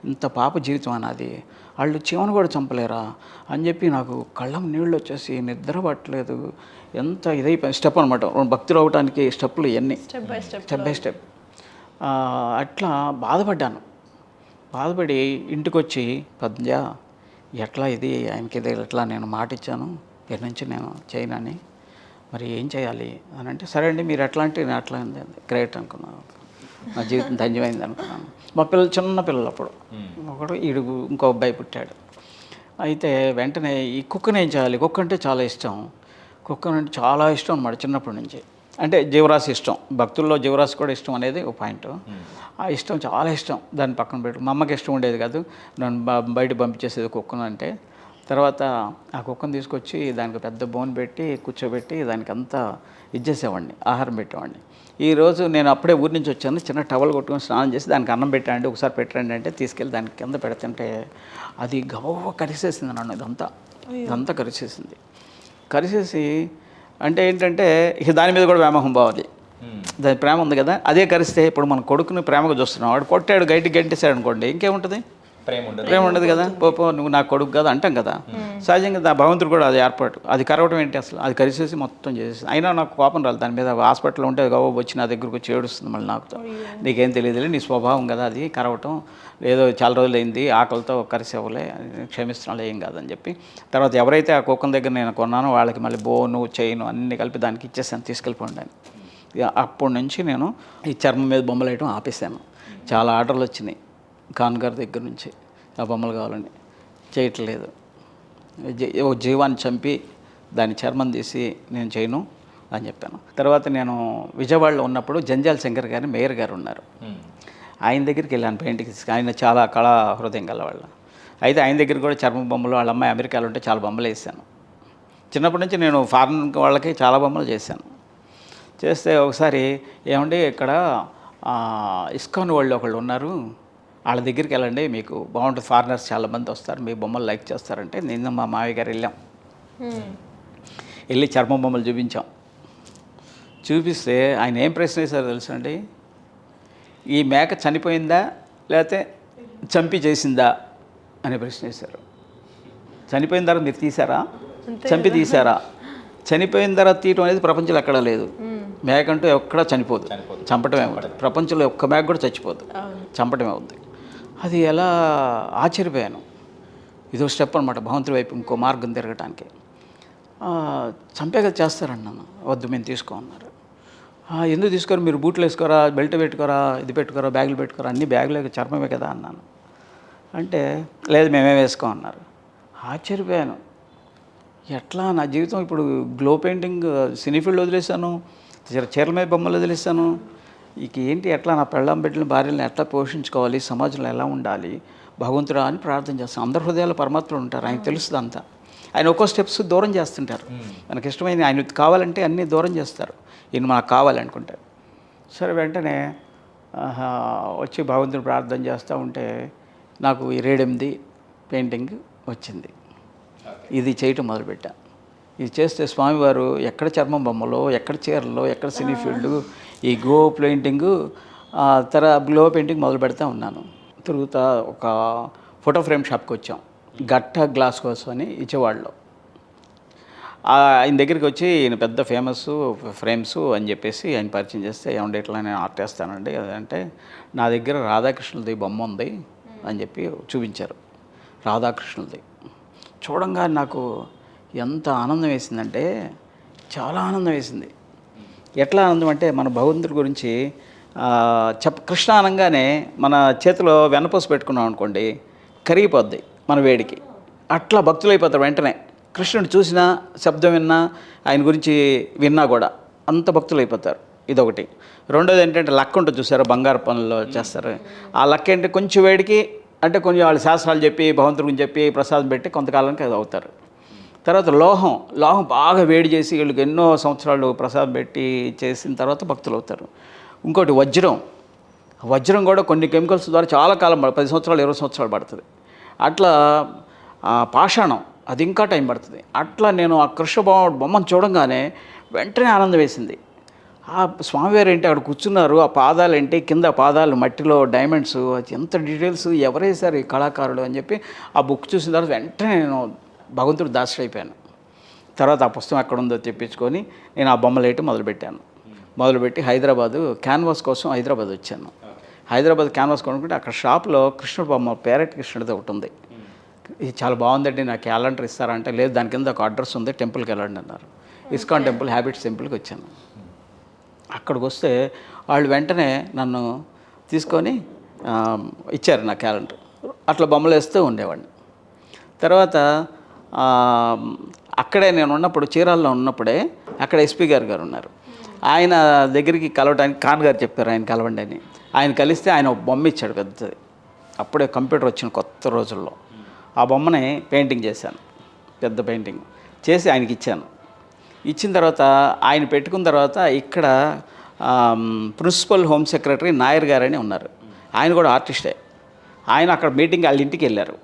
ఇంత పాప జీవితం అన్నది, వాళ్ళు చీమను కూడా చంపలేరా అని చెప్పి నాకు కళ్ళం నీళ్ళు వచ్చేసి నిద్ర పట్టలేదు. ఎంత ఇదైపోయింది. స్టెప్ అనమాట, భక్తులు అవ్వడానికి స్టెప్పులు ఇవన్నీ, స్టెప్ బై స్టెప్. అట్లా బాధపడి ఇంటికి వచ్చి పద్మజ ఎట్లా ఇది ఆయనకి ఇది ఎట్లా నేను మాట ఇచ్చాను ఇక్కడి నుంచి నేను చేయనని, మరి ఏం చేయాలి అని అంటే, సరే అండి మీరు ఎట్లా అంటే నేను అట్లా అయింది, గ్రేట్ అనుకున్నాను, నా జీవితం ధన్యమైంది అనుకున్నాను. మా పిల్లలు చిన్న పిల్లలు అప్పుడు, ఒకడు ఇంకో అబ్బాయి పుట్టాడు. అయితే వెంటనే ఈ కుక్కను ఏం చేయాలి, కుక్క అంటే చాలా ఇష్టం, కుక్కను అంటే చాలా ఇష్టం అన్నమాట చిన్నప్పటి నుంచి. అంటే జీవరాశి ఇష్టం, భక్తుల్లో జీవరాశి కూడా ఇష్టం అనేది ఒక పాయింట్. ఆ ఇష్టం చాలా ఇష్టం, దాన్ని పక్కన పెట్టు. మా అమ్మకి ఇష్టం ఉండేది కాదు, నన్ను బయట పంపించేసేది కుక్కను అంటే. తర్వాత ఆ కుక్కను తీసుకొచ్చి దానికి పెద్ద బోన్ పెట్టి కూర్చోబెట్టి దానికి అంతా ఇచ్చేసేవాడిని, ఆహారం పెట్టేవాడిని. ఈరోజు నేను అప్పుడే ఊరి నుంచి వచ్చాను, చిన్న టవల్ కొట్టుకొని స్నానం చేసి దానికి అన్నం పెట్టండి, ఒకసారి పెట్టండి అంటే తీసుకెళ్ళి దానికి కింద పెడుతుంటే అది గవ్వ కరిసేసింది నన్ను. ఇదంతా కరిసేసి అంటే ఏంటంటే ఇక దాని మీద కూడా వ్యామోహం బావాలి, దాని ప్రేమ ఉంది కదా, అదే కరిస్తే ఇప్పుడు మన కొడుకుని ప్రేమగా చూస్తున్నాం, వాడు కొట్టాడు గట్టిసాడు అనుకోండి, ఇంకేముంటుంది, ప్రేమ ఉండదు కదా, పో నువ్వు నా కొడుకు కదా అంటాం కదా. సహజంగా భగవంతుడు కూడా అది ఏర్పాటు, అది కరవటం ఏంటి అసలు, అది కరిసేసి మొత్తం చేసేసి. అయినా నాకు కోపం రాదు దాని మీద. హాస్పిటల్లో ఉంటే గవ్వ వచ్చి నా దగ్గరకు వచ్చి ఏడుస్తుంది మళ్ళీ నాకుతో. నీకేం తెలియదులే, నీ స్వభావం కదా అది కరవటం, ఏదో చాలా రోజులు అయింది ఆకలితో కరిసేవలే, క్షమిస్తున్నాడు, ఏం కాదని చెప్పి. తర్వాత ఎవరైతే ఆ కుక్కల దగ్గర నేను కొన్నానో వాళ్ళకి మళ్ళీ బోను చైను అన్నీ కలిపి దానికి ఇచ్చేసాను, తీసుకెళ్ళిపోండి అని. అప్పటి నుంచి నేను ఈ చర్మం మీద బొమ్మలు వేయడం ఆపేసాను. చాలా ఆర్డర్లు వచ్చినాయి ఖాన్ గారి దగ్గర నుంచి, ఆ బొమ్మలు కావాలని. చేయట్లేదు. ఓ జీవాన్ని చంపి దాని చర్మం తీసి నేను చేయను అని చెప్పాను. తర్వాత నేను విజయవాడలో ఉన్నప్పుడు జంజాల శంకర్ గారి మేయర్ గారు ఉన్నారు, ఆయన దగ్గరికి వెళ్ళాను పెయింటింగ్స్. ఆయన చాలా కళా హృదయం గలవాళ్ళు. అయితే ఆయన దగ్గర కూడా చర్మ బొమ్మలు, వాళ్ళ అమ్మాయి అమెరికాలో ఉంటే చాలా బొమ్మలు వేసాను. చిన్నప్పటి నుంచి నేను ఫారెన్ వాళ్ళకి చాలా బొమ్మలు చేశాను. చేస్తే ఒకసారి ఏమండి ఇక్కడ ఇస్కాన్ వాళ్ళు ఒకళ్ళు ఉన్నారు, వాళ్ళ దగ్గరికి వెళ్ళండి మీకు బాగుంటుంది, ఫారినర్స్ చాలామంది వస్తారు, మీ బొమ్మలు లైక్ చేస్తారంటే నిన్న మా మావయ్య గారు వెళ్ళాం. వెళ్ళి చర్మం బొమ్మలు చూపించాం. చూపిస్తే ఆయన ఏం ప్రశ్న వేశారో తెలుసండి, ఈ మేక చనిపోయిందా లేకపోతే చంపి చేసిందా అనే ప్రశ్న వేశారు. చనిపోయిన తర్వాత మీరు తీసారా, చంపి తీసారా? చనిపోయిన తర్వాత తీయటం అనేది ప్రపంచంలో ఎక్కడా లేదు. మేక అంటూ ఎక్కడా చనిపోదు, చంపటమే అవుతుంది. ప్రపంచంలో ఒక్క మేక కూడా చచ్చిపోదు, చంపటమే అవుతుంది. అది ఎలా ఆశ్చర్యపోయాను. ఇదో స్టెప్ అనమాట భగవంతుడి వైపు ఇంకో మార్గం తిరగటానికి. చంపేగా చేస్తారన్నాను. వద్దు మేము తీసుకోమన్నారు. ఎందుకు తీసుకోరు, మీరు బూట్లు వేసుకోరా, బెల్ట్ పెట్టుకోరా, ఇది పెట్టుకోరా, బ్యాగులు పెట్టుకోరా, అన్ని బ్యాగులే చర్మమే కదా అన్నాను. అంటే లేదు మేమే వేసుకోమన్నారు. ఆశ్చర్యపోయాను. ఎట్లా నా జీవితం ఇప్పుడు గ్లో పెయింటింగ్ సినీ ఫీల్డ్ వదిలేశాను, చీరల మీద బొమ్మలు వదిలేశాను. ఇక ఏంటి, ఎట్లా నా పెళ్ళాం బిడ్డలను భార్యలను ఎట్లా పోషించుకోవాలి, సమాజంలో ఎలా ఉండాలి, భగవంతుడా అని ప్రార్థన చేస్తాను. అందరి హృదయాల్లో పరమాత్ముడు ఉంటారు, ఆయన తెలుస్తుంది అంతా. ఆయన ఒక్కో స్టెప్స్ దూరం చేస్తుంటారు. మనకి ఇష్టమైన ఆయన కావాలంటే అన్నీ దూరం చేస్తారు, ఈయన మనకు కావాలనుకుంటారు. సరే వెంటనే వచ్చి భగవంతుడు ప్రార్థన చేస్తూ ఉంటే నాకు ఈ 8 పెయింటింగ్ వచ్చింది. ఇది చేయటం మొదలుపెట్టా. ఇది చేస్తే స్వామివారు ఎక్కడ చర్మం బొమ్మలో, ఎక్కడ చీరలో, ఎక్కడ సినీ ఫీల్డ్, ఈ గ్లో పెయింటింగ్ గ్లో పెయింటింగ్ మొదలు పెడతా ఉన్నాను. తిరుగుతా ఒక ఫోటో ఫ్రేమ్ షాప్కి వచ్చాం, గట్ట గ్లాస్ కోసం అని విజయవాడలో. ఆయన దగ్గరికి వచ్చి ఈయన పెద్ద ఫేమస్ ఫ్రేమ్స్ అని చెప్పేసి ఆయన పరిచయం చేస్తే, ఏమంటే ఇట్లా నేను ఆర్ట్ వేస్తానండి అదంటే, నా దగ్గర రాధాకృష్ణులది బొమ్మ ఉంది అని చెప్పి చూపించారు. రాధాకృష్ణులది చూడంగా నాకు ఎంత ఆనందం వేసిందంటే, చాలా ఆనందం వేసింది. ఎట్లా ఆనందం అంటే, మన భగవంతుడి గురించి కృష్ణ అనగానే మన చేతిలో వెన్నపూస పెట్టుకున్నాం అనుకోండి, కరిగిపోద్ది మన వేడికి. అట్లా భక్తులు అయిపోతారు వెంటనే. కృష్ణుడు చూసినా, శబ్దం విన్నా, ఆయన గురించి విన్నా కూడా అంత భక్తులు అయిపోతారు. ఇదొకటి. రెండోది ఏంటంటే లక్క ఉంటుంది చూసారు, బంగారు పనుల్లో చేస్తారు. ఆ లక్క ఏంటి, కొంచెం వేడికి అంటే కొంచెం వాళ్ళు శాస్త్రాలు చెప్పి భగవంతుడి గురించి చెప్పి ప్రసాదం పెట్టి కొంతకాలానికి అది అవుతారు. తర్వాత లోహం బాగా వేడి చేసి వీళ్ళకి ఎన్నో సంవత్సరాలు ప్రసాదం పెట్టి చేసిన తర్వాత భక్తులు అవుతారు. ఇంకోటి వజ్రం కూడా కొన్ని కెమికల్స్ ద్వారా చాలా కాలం 10 సంవత్సరాలు 20 సంవత్సరాలు పడుతుంది. అట్లా పాషాణం అది ఇంకా టైం పడుతుంది. అట్లా నేను ఆ కృష్ణ బొమ్మను చూడంగానే వెంటనే ఆనందం వేసింది. ఆ స్వామివారు ఏంటి అక్కడ కూర్చున్నారు, ఆ పాదాలు ఏంటి, కింద పాదాలు మట్టిలో డైమండ్స్, అది ఎంత డీటెయిల్స్ ఎవరేసారు ఈ కళాకారుడు అని చెప్పి ఆ బుక్ చూసిన తర్వాత వెంటనే నేను భగవంతుడు దాసుడైపోయాను. తర్వాత ఆ పుస్తకం ఎక్కడ ఉందో తెప్పించుకొని నేను ఆ బొమ్మలు వేయటం మొదలుపెట్టి హైదరాబాదు క్యాన్వాస్ కోసం హైదరాబాద్ వచ్చాను. హైదరాబాద్ క్యాన్వాస్ కొనుక్కుంటే అక్కడ షాప్లో కృష్ణుడు బొమ్మ పేరెట్ కృష్ణుడిది ఒకటి ఉంది. ఇది చాలా బాగుందండి, నాకు క్యాలెండర్ ఇస్తారా అంటే, లేదు దాని కింద ఒక అడ్రస్ ఉంది, టెంపుల్కి వెళ్ళండి అన్నారు. ఇస్కాన్ టెంపుల్, హ్యాబిట్స్ టెంపుల్కి వచ్చాను. అక్కడికి వస్తే వాళ్ళు వెంటనే నన్ను తీసుకొని ఇచ్చారు నా క్యాలెండర్. అట్లా బొమ్మలు వేస్తూ ఉండేవాడిని. తర్వాత అక్కడే నేను ఉన్నప్పుడు, చీరాల్లో ఉన్నప్పుడే అక్కడ ఎస్పీ గారు ఉన్నారు. ఆయన దగ్గరికి కలవడానికి ఖాన్ గారు చెప్పారు ఆయన కలవండి అని. ఆయన కలిస్తే ఆయన ఒక బొమ్మ ఇచ్చాడు పెద్దది. అప్పుడే కంప్యూటర్ వచ్చిన కొత్త రోజుల్లో ఆ బొమ్మని పెయింటింగ్ చేశాను, పెద్ద పెయింటింగ్ చేసి ఆయనకి ఇచ్చాను. ఇచ్చిన తర్వాత ఆయన పెట్టుకున్న తర్వాత ఇక్కడ ప్రిన్సిపల్ హోమ్ సెక్రటరీ నాయర్ గారని ఉన్నారు, ఆయన కూడా ఆర్టిస్టే. ఆయన అక్కడ మీటింగ్ వాళ్ళ ఇంటికి వెళ్ళారు.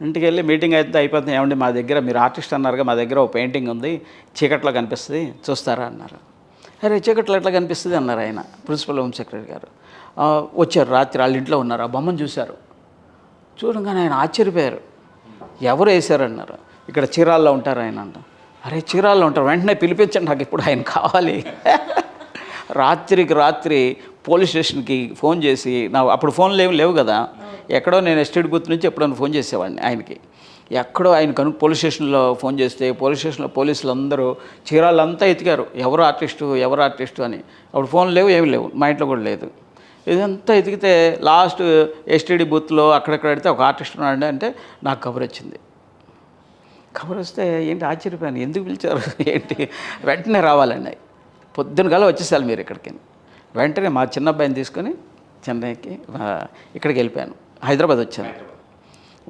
ఇంటికి వెళ్ళి మీటింగ్ అయితే అయిపోతుంది, ఏమండి మా దగ్గర మీరు ఆర్టిస్ట్ అన్నారుగా, మా దగ్గర ఒక పెయింటింగ్ ఉంది, చీకట్లో కనిపిస్తుంది చూస్తారా అన్నారు. అరే చీకట్లో ఎట్లా కనిపిస్తుంది అన్నారు ఆయన, ప్రిన్సిపల్ హోమ్ సెక్రటరీ గారు. వచ్చారు, రాత్రి వాళ్ళ ఇంట్లో ఉన్నారు, ఆ బొమ్మను చూశారు. చూడగానే ఆయన ఆశ్చర్యపోయారు. ఎవరు వేశారన్నారు. ఇక్కడ చీరాల్లో ఉంటారు ఆయన అంట. అరే చీరాల్లో ఉంటారు, వెంటనే పిలిపించండి, నాకు ఇప్పుడు ఆయన కావాలి. రాత్రికి రాత్రి పోలీస్ స్టేషన్కి ఫోన్ చేసి, అప్పుడు ఫోన్లు లేవు కదా, ఎక్కడో నేను ఎస్టేట్ బూత్ నుంచి ఎప్పుడైనా ఫోన్ చేసేవాడిని ఆయనకి. ఎక్కడో ఆయన పోలీస్ స్టేషన్లో ఫోన్ చేస్తే పోలీస్ స్టేషన్లో పోలీసులు అందరూ చీరాలంతా ఎతికారు, ఎవరు ఆర్టిస్టు అని. అప్పుడు ఫోన్లు లేవు, ఏమి లేవు, మా ఇంట్లో కూడా లేదు. ఇదంతా ఎతికితే లాస్ట్ ఎస్టీడీ బూత్లో అక్కడెక్కడ పెడితే ఒక ఆర్టిస్ట్ ఉన్నాడు అంటే నాకు కబుర్ వచ్చింది. కబుర్ వస్తే ఏంటి ఆశ్చర్యపోయాను, ఎందుకు పిలిచారు ఏంటి, వెంటనే రావాలండి, పొద్దున కల్లా వచ్చేసారు మీరు ఇక్కడికి. వెంటనే మా చిన్న అబ్బాయిని తీసుకొని చెన్నైకి ఇక్కడికి వెళ్ళిపోయాను. హైదరాబాద్ వచ్చాను.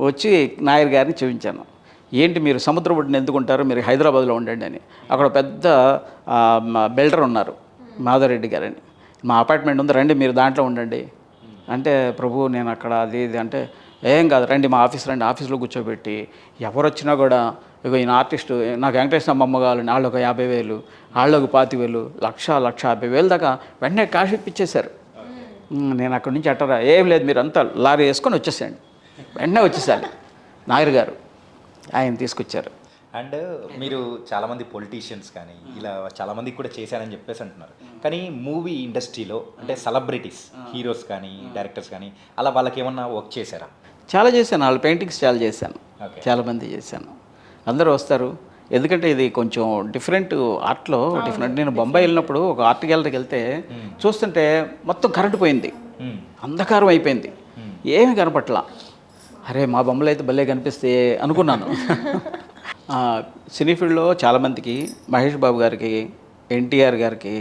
వచ్చి నాయర్ గారిని చూపించాను. ఏంటి మీరు సముద్ర ఒడ్డున ఎందుకుంటారు, మీరు హైదరాబాద్లో ఉండండి అని. అక్కడ పెద్ద బిల్డర్ ఉన్నారు, మాధవరెడ్డి గారని, మా అపార్ట్మెంట్ ఉంది, రండి మీరు దాంట్లో ఉండండి అంటే, ప్రభు నేను అక్కడ అది ఇది అంటే, ఏం కాదు రండి మా ఆఫీస్ రండి, ఆఫీస్లో కూర్చోబెట్టి ఎవరు వచ్చినా కూడా ఇక ఈయన ఆర్టిస్టు, నాకు వెంకటేశ్వర బొమ్మ కావాలని వాళ్ళు ఒక 50,000, వాళ్ళు ఒక 25,000, 1,50,000 దాకా వెంటనే కాష్ ఇప్పించేశారు. నేను అక్కడి నుంచి అట్టరా, ఏం లేదు మీరు అంతా లారీ వేసుకొని వచ్చేసేయండి, వెంటనే వచ్చేసాను. నాయర్ గారు ఆయన తీసుకొచ్చారు. అండ్ మీరు చాలామంది పొలిటీషియన్స్ కానీ ఇలా చాలామందికి కూడా చేశారని చెప్పేసి అంటున్నారు. కానీ మూవీ ఇండస్ట్రీలో అంటే సెలబ్రిటీస్, హీరోస్ కానీ డైరెక్టర్స్ కానీ అలా వాళ్ళకి ఏమన్నా వర్క్ చేశారా? చాలా చేశాను, వాళ్ళ పెయింటింగ్స్ చాలా చేశాను, Okay. చాలామంది చేశాను. అందరూ వస్తారు, ఎందుకంటే ఇది కొంచెం డిఫరెంట్ ఆర్ట్లో డిఫరెంట్. నేను బొంబాయి వెళ్ళినప్పుడు ఒక ఆర్ట్ గ్యాలరీకి వెళ్తే చూస్తుంటే మొత్తం కరెంటు పోయింది, అంధకారం అయిపోయింది, ఏమి కనపట్లా. అరే మా బొమ్మలు అయితే భలే కనిపిస్తే అనుకున్నాను. సినీ ఫీల్డ్లో చాలామందికి, మహేష్ బాబు గారికి, ఎన్టీఆర్ గారికి,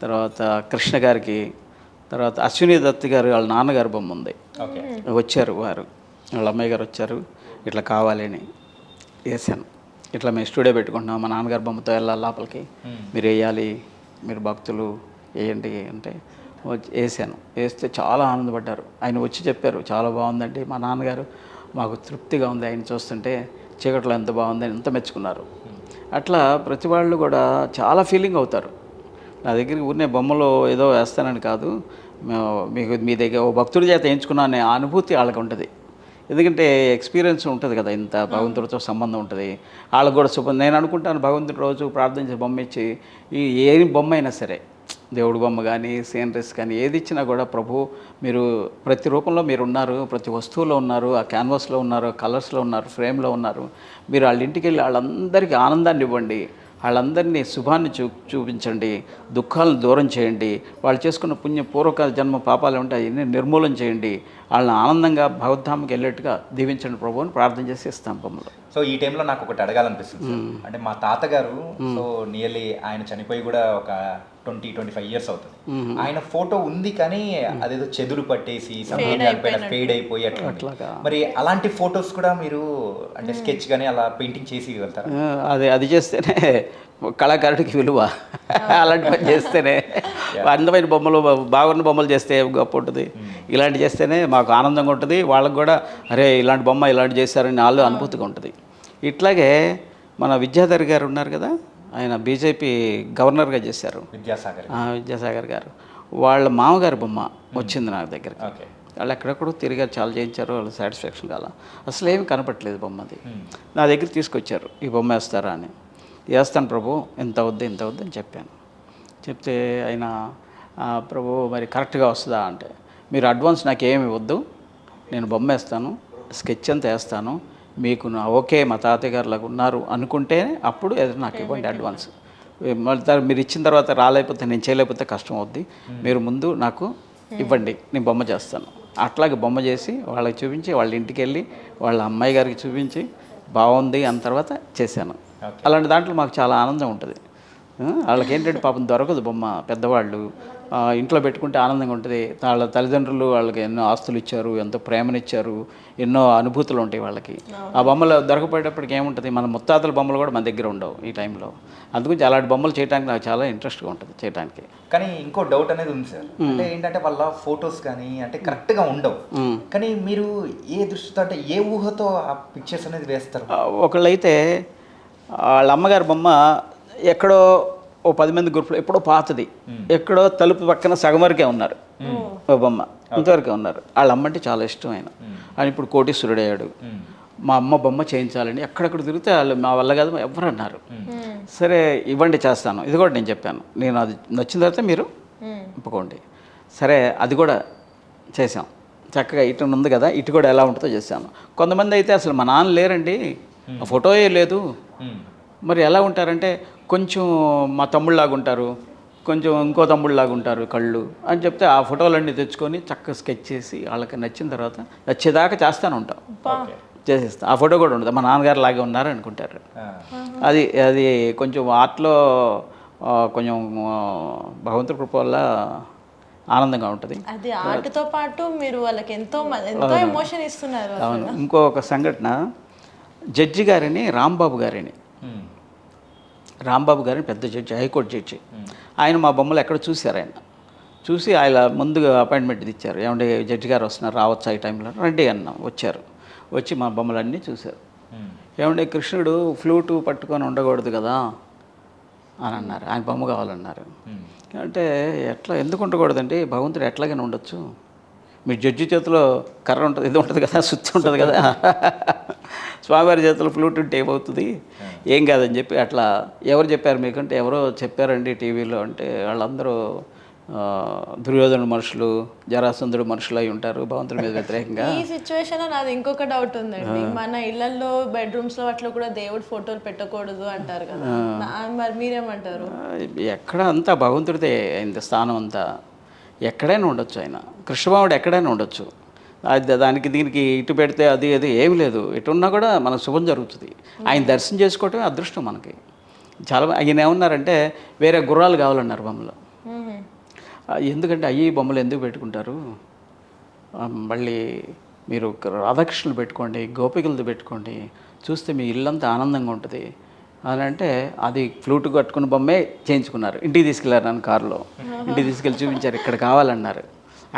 తర్వాత కృష్ణ గారికి, తర్వాత అశ్విని దత్ గారు వాళ్ళ నాన్నగారు బొమ్మ ఉంది, వచ్చారు వారు, వాళ్ళ అమ్మాయి గారు వచ్చారు, ఇట్లా కావాలని వేసాను. ఇట్లా మేము స్టూడియో పెట్టుకుంటున్నాం, మా నాన్నగారు బొమ్మతో వెళ్ళాలి లోపలికి, మీరు వేయాలి, మీరు భక్తులు వేయండి అంటే వేసాను. వేస్తే చాలా ఆనందపడ్డారు. ఆయన వచ్చి చెప్పారు చాలా బాగుందండి మా నాన్నగారు, మాకు తృప్తిగా ఉంది ఆయన చూస్తుంటే, చీకట్లో ఎంత బాగుందని ఎంత మెచ్చుకున్నారు. అట్లా ప్రతి వాళ్ళు కూడా చాలా ఫీలింగ్ అవుతారు. నా దగ్గరికి ఊరినే బొమ్మలు ఏదో వేస్తానని కాదు, మీకు మీ దగ్గర ఓ భక్తుడి చేత వేయించుకున్నా అనే అనుభూతి వాళ్ళకి ఉంటుంది. ఎందుకంటే ఎక్స్పీరియన్స్ ఉంటుంది కదా, ఇంత భగవంతుడితో సంబంధం ఉంటుంది వాళ్ళకు కూడా. నేను అనుకుంటాను భగవంతుడి రోజు ప్రార్థించి బొమ్మ ఇచ్చి, ఏ బొమ్మ అయినా సరే, దేవుడి బొమ్మ కానీ సీనరీస్ కానీ ఏది ఇచ్చినా కూడా, ప్రభు మీరు ప్రతి రూపంలో మీరు ఉన్నారు, ప్రతి వస్తువులో ఉన్నారు, ఆ క్యాన్వాస్లో ఉన్నారు, కలర్స్లో ఉన్నారు, ఫ్రేమ్లో ఉన్నారు, మీరు వాళ్ళ ఇంటికి వెళ్ళి వాళ్ళందరికీ ఆనందాన్ని ఇవ్వండి, వాళ్ళందరినీ శుభాన్ని చూపించండి, దుఃఖాలను దూరం చేయండి, వాళ్ళు చేసుకున్న పూర్వకాల జన్మ పాపాలు ఉంటే అవన్నీ నిర్మూలన చేయండి, వాళ్ళని ఆనందంగా భగవద్ధామకి వెళ్ళేట్టుగా దీవించండి ప్రభు అని ప్రార్థన చేసి ఇస్తాం బొమ్మలు. సో ఈ టైంలో నాకు ఒకటి అడగాలనిపిస్తుంది సార్. అంటే మా తాతగారు సో నియర్లీ ఆయన చనిపోయి కూడా ఒక 20-25 ఇయర్స్ అవుతుంది. ఆయన ఫోటో ఉంది కానీ అదేదో చెదురు పట్టేసి ఫేడ్ అయిపోయి అట్లా. మరి అలాంటి ఫొటోస్ కూడా మీరు అంటే స్కెచ్ కానీ అలా పెయింటింగ్ చేసి వెళ్తారా? అది చేస్తేనే కళాకారుడికి విలువ. అలాంటి పని చేస్తేనే అందమైన బొమ్మలు, బాగున్న బొమ్మలు చేస్తే గొప్ప ఉంటుంది. ఇలాంటి చేస్తేనే మాకు ఆనందంగా ఉంటుంది, వాళ్ళకు కూడా అరే ఇలాంటి బొమ్మ ఇలాంటి చేశారని వాళ్ళు అనుభూతిగా ఉంటుంది. ఇట్లాగే మన విద్యాధర్ గారు ఉన్నారు కదా, ఆయన బీజేపీ గవర్నర్గా చేశారు, విద్యాసాగర్ గారు. వాళ్ళ మామగారి బొమ్మ వచ్చింది నా దగ్గర. వాళ్ళు ఎక్కడెక్కడో తిరిగారు, చాలా చేయించారు, వాళ్ళు సాటిస్ఫాక్షన్ కాల, అసలు ఏమి కనపట్లేదు బొమ్మది. నా దగ్గర తీసుకొచ్చారు, ఈ బొమ్మ వేస్తారా అని. వేస్తాను ప్రభు, ఎంత అవుద్ది అని చెప్పాను. చెప్తే ఆయన ప్రభు మరి కరెక్ట్గా వస్తుందా అంటే, మీరు అడ్వాన్స్ నాకు ఏమి ఇవ్వద్దు, నేను బొమ్మ వేస్తాను, స్కెచ్ అంతా వేస్తాను, మీకు ఓకే మా తాతయ్య గారులాగా ఉన్నారు అనుకుంటే అప్పుడు ఏదో నాకు ఇవ్వండి అడ్వాన్స్. మళ్ళీ మీరు ఇచ్చిన తర్వాత రాలేకపోతే, నేను చేయలేకపోతే కష్టం అవుద్ది, మీరు ముందు నాకు ఇవ్వండి, నేను బొమ్మ చేస్తాను. అట్లాగే బొమ్మ చేసి వాళ్ళకి చూపించి, వాళ్ళ ఇంటికి వెళ్ళి వాళ్ళ అమ్మాయి గారికి చూపించి బాగుంది అన్న తర్వాత చేశాను. అలాంటి దాంట్లో మాకు చాలా ఆనందం ఉంటుంది. వాళ్ళకి ఏంటంటే పాపం దొరకదు బొమ్మ, పెద్దవాళ్ళు ఇంట్లో పెట్టుకుంటే ఆనందంగా ఉంటుంది. వాళ్ళ తల్లిదండ్రులు వాళ్ళకి ఎన్నో ఆస్తులు ఇచ్చారు, ఎంతో ప్రేమనిచ్చారు, ఎన్నో అనుభూతులు ఉంటాయి వాళ్ళకి. ఆ బొమ్మలు దొరకపోయేటప్పటికి ఏముంటుంది, మన ముత్తాతల బొమ్మలు కూడా మన దగ్గర ఉండవు ఈ టైంలో. అందుగురించి అలాంటి బొమ్మలు చేయడానికి నాకు చాలా ఇంట్రెస్ట్గా ఉంటుంది చేయడానికి. కానీ ఇంకో డౌట్ అనేది ఉంది సార్, అంటే ఏంటంటే వాళ్ళ ఫొటోస్ కానీ అంటే కరెక్ట్గా ఉండవు, కానీ మీరు ఏ దృష్టితో అంటే ఏ ఊహతో ఆ పిక్చర్స్ అనేది వేస్తారు? ఒకళ్ళైతే వాళ్ళ అమ్మగారి బొమ్మ ఎక్కడో ఓ 10 మంది గ్రూప్లో ఎప్పుడో పాతది, ఎక్కడో తలుపు పక్కన సగం వరకే ఉన్నారు ఓ బొమ్మ, ఇంతవరకే ఉన్నారు. వాళ్ళ అమ్మంటే చాలా ఇష్టం ఆయన ఇప్పుడు కోటీశ్వరుడయ్యాడు. మా అమ్మ బొమ్మ చేయించాలని ఎక్కడెక్కడ తిరిగితే వాళ్ళు మా వల్ల కాదు ఎవరు అన్నారు. సరే ఇవ్వండి చేస్తాను, ఇది కూడా నేను చెప్పాను, నేను అది నచ్చిన తర్వాత మీరు ఒప్పుకోండి. సరే అది కూడా చేసాం చక్కగా. ఇటు ఉంది కదా, ఇటు కూడా ఎలా ఉంటుందో చేశాను. కొంతమంది అయితే అసలు మా నాన్న లేరండి, ఆ ఫోటోయే లేదు, మరి ఎలా ఉంటారంటే కొంచెం మా తమ్ముళ్ళలాగా ఉంటారు, కొంచెం ఇంకో తమ్ముళ్ళలాగా ఉంటారు కళ్ళు అని చెప్తే ఆ ఫోటోలన్నీ తెచ్చుకొని చక్కగా స్కెచ్ చేసి వాళ్ళకి నచ్చిన తర్వాత నచ్చేదాకా చేస్తాను ఉంటాం, చేసేస్తాం. ఆ ఫోటో కూడా ఉండదు, మా నాన్నగారు లాగే ఉన్నారు అనుకుంటారు. అది కొంచెం ఆర్ట్లో కొంచెం భగవంతుడి కృప వల్ల ఆనందంగా ఉంటుంది. అది ఆర్ట్తో పాటు మీరు వాళ్ళకి ఎంతో ఎమోషన్ ఇస్తున్నారు. అవును. ఇంకొక సంఘటన, జడ్జి గారిని రాంబాబు గారిని పెద్ద జడ్జి, హైకోర్టు జడ్జి, ఆయన మా బొమ్మలు ఎక్కడ చూశారు. ఆయన చూసి ఆయన ముందుగా అపాయింట్మెంట్ ఇచ్చారు, ఏమంటే జడ్జి గారు వస్తున్నారు రావచ్చా ఈ టైంలో, రండి అన్నాం. వచ్చి మా బొమ్మలన్నీ చూశారు. ఏమంటే కృష్ణుడు ఫ్లూటు పట్టుకొని ఉండకూడదు కదా అని అన్నారు, ఆయన బొమ్మ కావాలన్నారు. అంటే ఎట్లా ఎందుకు ఉండకూడదండి, భగవంతుడు ఎట్లాగైనా ఉండొచ్చు, మీ జడ్జి చేతిలో కర్ర ఉంటుంది, ఇది ఉంటుంది కదా, సుత్తి ఉంటుంది కదా, స్వామివారి చేతిలో ఫ్లూట్ ఉంటే ఏమవుతుంది, ఏం కాదని చెప్పి అట్లా. ఎవరు చెప్పారు మీకంటే, ఎవరో చెప్పారండి టీవీలో అంటే, వాళ్ళందరూ దుర్యోధన మనుషులు, జరాసంధుడు మనుషులు అయి ఉంటారు భగవంతుడి మీద వ్యతిరేకంగా. ఈ సిచ్యువేషన్లో నాది ఇంకొక డౌట్ ఉందండి, మన ఇళ్లలో బెడ్రూమ్స్లో అట్లా కూడా దేవుడి ఫోటోలు పెట్టకూడదు అంటారు కదా, మరి మీరేమంటారు? ఎక్కడ అంతా భగవంతుడిదే అయింది స్థానం అంతా, ఎక్కడైనా ఉండొచ్చు. ఆయన కృష్ణభావుడు ఎక్కడైనా ఉండొచ్చు, దానికి దీనికి ఇటు పెడితే అది ఏమి లేదు, ఎటు ఉన్నా కూడా మనకు శుభం జరుగుతుంది. ఆయన దర్శనం చేసుకోవటమే అదృష్టం మనకి. చాలా ఆయన ఏమన్నారంటే వేరే గుర్రాలు కావాలన్నారు బొమ్మలు. ఎందుకంటే అయ్యి బొమ్మలు ఎందుకు పెట్టుకుంటారు, మళ్ళీ మీరు రాధాకృష్ణులు పెట్టుకోండి, గోపికలది పెట్టుకోండి, చూస్తే మీ ఇల్లంతా ఆనందంగా ఉంటుంది అని అంటే, అది ఫ్లూట్ కట్టుకున్న బొమ్మే చేయించుకున్నారు. ఇంటికి తీసుకెళ్ళారు నన్ను కారులో, ఇంటికి తీసుకెళ్ళి చూపించారు, ఇక్కడ కావాలన్నారు.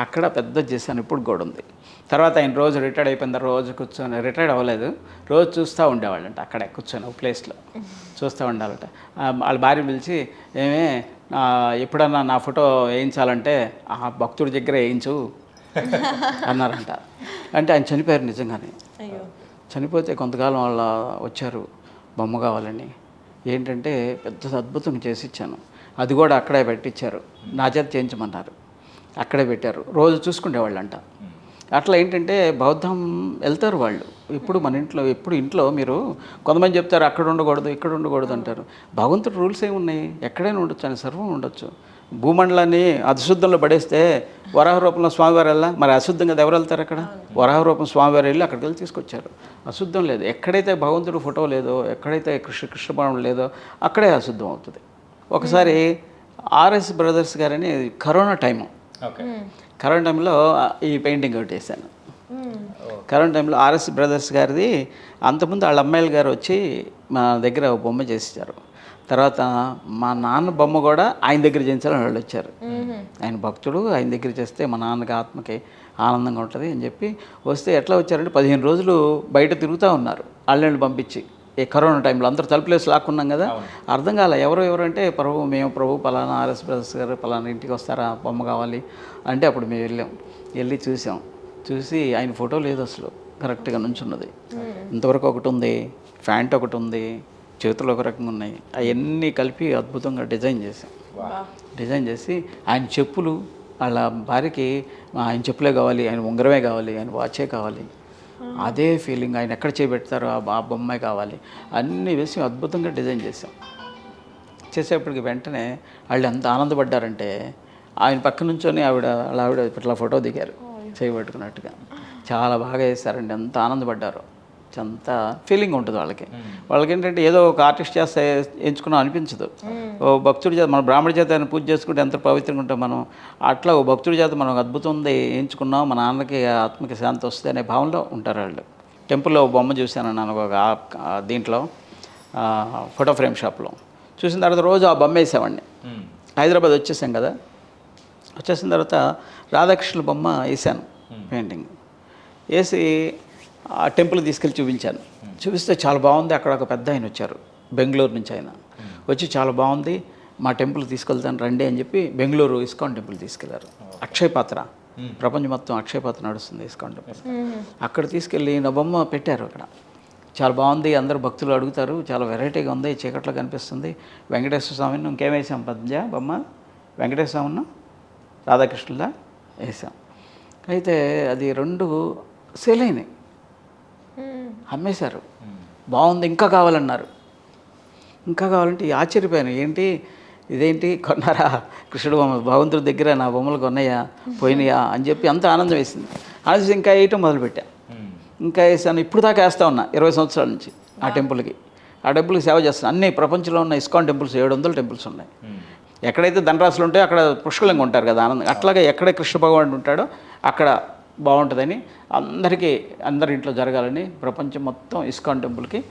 అక్కడ పెద్ద చేశాను, ఇప్పుడు కూడా ఉంది. తర్వాత ఆయన రోజు రిటైర్డ్ అయిపోయిన రోజు కూర్చొని, రిటైర్డ్ అవ్వలేదు, రోజు చూస్తూ ఉండేవాళ్ళంట, అక్కడే కూర్చొని ఒక ప్లేస్లో చూస్తూ ఉండాలంట. వాళ్ళ భార్య పిలిచి, ఏమే ఎప్పుడన్నా నా ఫోటో వేయించాలంటే ఆ భక్తుడి దగ్గర వేయించు అన్నారంట. అంటే ఆయన చనిపోయారు నిజంగానే. చనిపోతే కొంతకాలం వాళ్ళ వచ్చారు బొమ్మ కావాలని, ఏంటంటే పెద్ద అద్భుతం చేసి ఇచ్చాను, అది కూడా అక్కడే పెట్టించారు, నా చేత చేయించమన్నారు, అక్కడే పెట్టారు, రోజు చూసుకునేవాళ్ళంట. అట్లా ఏంటంటే బౌద్ధం వెళ్తారు వాళ్ళు. ఇప్పుడు మన ఇంట్లో మీరు కొంతమంది చెప్తారు అక్కడ ఉండకూడదు ఇక్కడ ఉండకూడదు అంటారు. భగవంతుడి రూల్స్ ఏమున్నాయి, ఎక్కడైనా ఉండొచ్చు, అని సర్వం ఉండొచ్చు. భూమండలాన్ని అశుద్ధంలో పడేస్తే వరాహ రూపంలో స్వామివారు వెళ్ళా, మరి అశుద్ధంగా ఎవరు వెళ్తారు అక్కడ? వరాహ రూపం స్వామివారు వెళ్ళి అక్కడికి వెళ్ళి తీసుకొచ్చారు. అశుద్ధం లేదు, ఎక్కడైతే భగవంతుడు ఫోటో లేదో, ఎక్కడైతే కృష్ణబాణం లేదో అక్కడే అశుద్ధం అవుతుంది. ఒకసారి ఆర్ఎస్ బ్రదర్స్ గారని కరోనా టైము, కరోనా టైంలో ఈ పెయింటింగ్ ఒకటి వేసాను. కరోనా టైంలో ఆర్ఎస్ బ్రదర్స్ గారిది, అంతకుముందు వాళ్ళ అమ్మాయిల గారు వచ్చి మా దగ్గర బొమ్మ చేసిచ్చారు. తర్వాత మా నాన్న బొమ్మ కూడా ఆయన దగ్గర చేయించాలని వాళ్ళు వచ్చారు. ఆయన భక్తుడు, ఆయన దగ్గర చేస్తే మా నాన్నకి ఆత్మకి ఆనందంగా ఉంటుంది అని చెప్పి వస్తే ఎట్లా వచ్చారంటే 15 రోజులు బయట తిరుగుతూ ఉన్నారు వాళ్ళని పంపించి. ఈ కరోనా టైంలో అందరూ తలుపులేసి లాక్కున్నాం కదా, అర్థం కాలే ఎవరు అంటే మేము పలానా ఆర్ఎస్ బ్రదర్స్ గారు పలానా ఇంటికి వస్తారా బొమ్మ కావాలి అంటే, అప్పుడు మేము వెళ్ళి చూసి ఆయన ఫోటో లేదు అసలు, కరెక్ట్గా నుంచున్నది. ఇంతవరకు ఒకటి ఉంది, ప్యాంట్ ఒకటి ఉంది, చేతులు ఒక రకంగా ఉన్నాయి, అవన్నీ కలిపి అద్భుతంగా డిజైన్ చేసి ఆయన చెప్పులు, వాళ్ళ భార్యకి ఆయన చెప్పులే కావాలి, ఆయన ఉంగరమే కావాలి, ఆయన వాచే కావాలి, అదే ఫీలింగ్, ఆయన ఎక్కడ చేపెడతారో ఆ బొమ్మే కావాలి, అన్నీ వేసి అద్భుతంగా డిజైన్ చేసేప్పటికి వెంటనే వాళ్ళు ఎంత ఆనందపడ్డారంటే, ఆయన పక్క నుంచొని ఆవిడ ఇట్లా ఫోటో దిగారు చేయబెట్టుకున్నట్టుగా, చాలా బాగా చేశారండి, ఎంత ఆనందపడ్డారో. అంత ఫీలింగ్ ఉంటుంది వాళ్ళకి ఏంటంటే ఏదో ఒక ఆర్టిస్ట్ చేస్తే ఎంచుకున్నాం అనిపించదు. ఓ భక్తుడి చేత, మన బ్రాహ్మణ చేత ఆయన పూజ చేసుకుంటే ఎంత పవిత్రంగా ఉంటాం మనం, అట్లా ఓ భక్తుడి చేత మనం అద్భుతం ఉంది ఎంచుకున్నాం, మన నాన్నకి ఆత్మకి శాంతి వస్తుంది అనే భావనలో ఉంటారు వాళ్ళు. టెంపుల్లో బొమ్మ చూశాను నేను ఒక దీంట్లో ఫోటో ఫ్రేమ్ షాప్లో, చూసిన తర్వాత రోజు ఆ బొమ్మ వేసేవాడిని. హైదరాబాద్ వచ్చేసాం కదా, వచ్చేసిన తర్వాత రాధాకృష్ణుల బొమ్మ వేసాను పెయింటింగ్ వేసి ఆ టెంపుల్కి తీసుకెళ్ళి చూపిస్తే చాలా బాగుంది. అక్కడ ఒక పెద్ద ఆయన వచ్చారు బెంగళూరు నుంచి, ఆయన వచ్చి చాలా బాగుంది, మా టెంపుల్ తీసుకెళ్తాను రండి అని చెప్పి బెంగళూరు ఇస్కాన్ టెంపుల్ తీసుకెళ్లారు. అక్షయ పాత్ర, ప్రపంచం మొత్తం అక్షయ పాత్ర నడుస్తుంది ఇస్కాన్ టెంపుల్. అక్కడ తీసుకెళ్ళి నా బొమ్మ పెట్టారు. అక్కడ చాలా బాగుంది, అందరు భక్తులు అడుగుతారు, చాలా వెరైటీగా ఉంది, చీకట్లో కనిపిస్తుంది. వెంకటేశ్వర స్వామిని ఇంకేం వేసాం పద్మజ బొమ్మ, వెంకటేశ్వర స్వామిని రాధాకృష్ణులా వేసాం. అయితే అది 2 సేల్ అయినాయి, అమ్మేశారు. బాగుంది, ఇంకా కావాలన్నారు. ఇంకా కావాలంటే ఆశ్చర్యపోయాను, ఏంటి ఇదేంటి కొన్నారా కృష్ణుడు బొమ్మ, భగవంతుడి దగ్గర నా బొమ్మలు కొన్నాయా పోయినాయా అని చెప్పి అంత ఆనందం వేసింది. ఆనందించి ఇంకా వేయటం మొదలుపెట్టా. ఇంకా వేసాను, ఇప్పుడు దాకా వేస్తూ ఉన్నా 20 సంవత్సరాల నుంచి ఆ టెంపుల్కి. ఆ టెంపుల్కి సేవ చేస్తాను. అన్ని ప్రపంచంలో ఉన్న ఇస్కాన్ టెంపుల్స్ 700 టెంపుల్స్ ఉన్నాయి. ఎక్కడైతే ధనరాశులు ఉంటాయో అక్కడ పుష్కలంగా ఉంటారు కదా ఆనందం. అట్లాగే ఎక్కడ కృష్ణ భగవానుడు ఉంటాడో అక్కడ బాగుంటుందని, అందరి ఇంట్లో జరగాలని ప్రపంచం మొత్తం ఇస్కాన్ టెంపుల్కి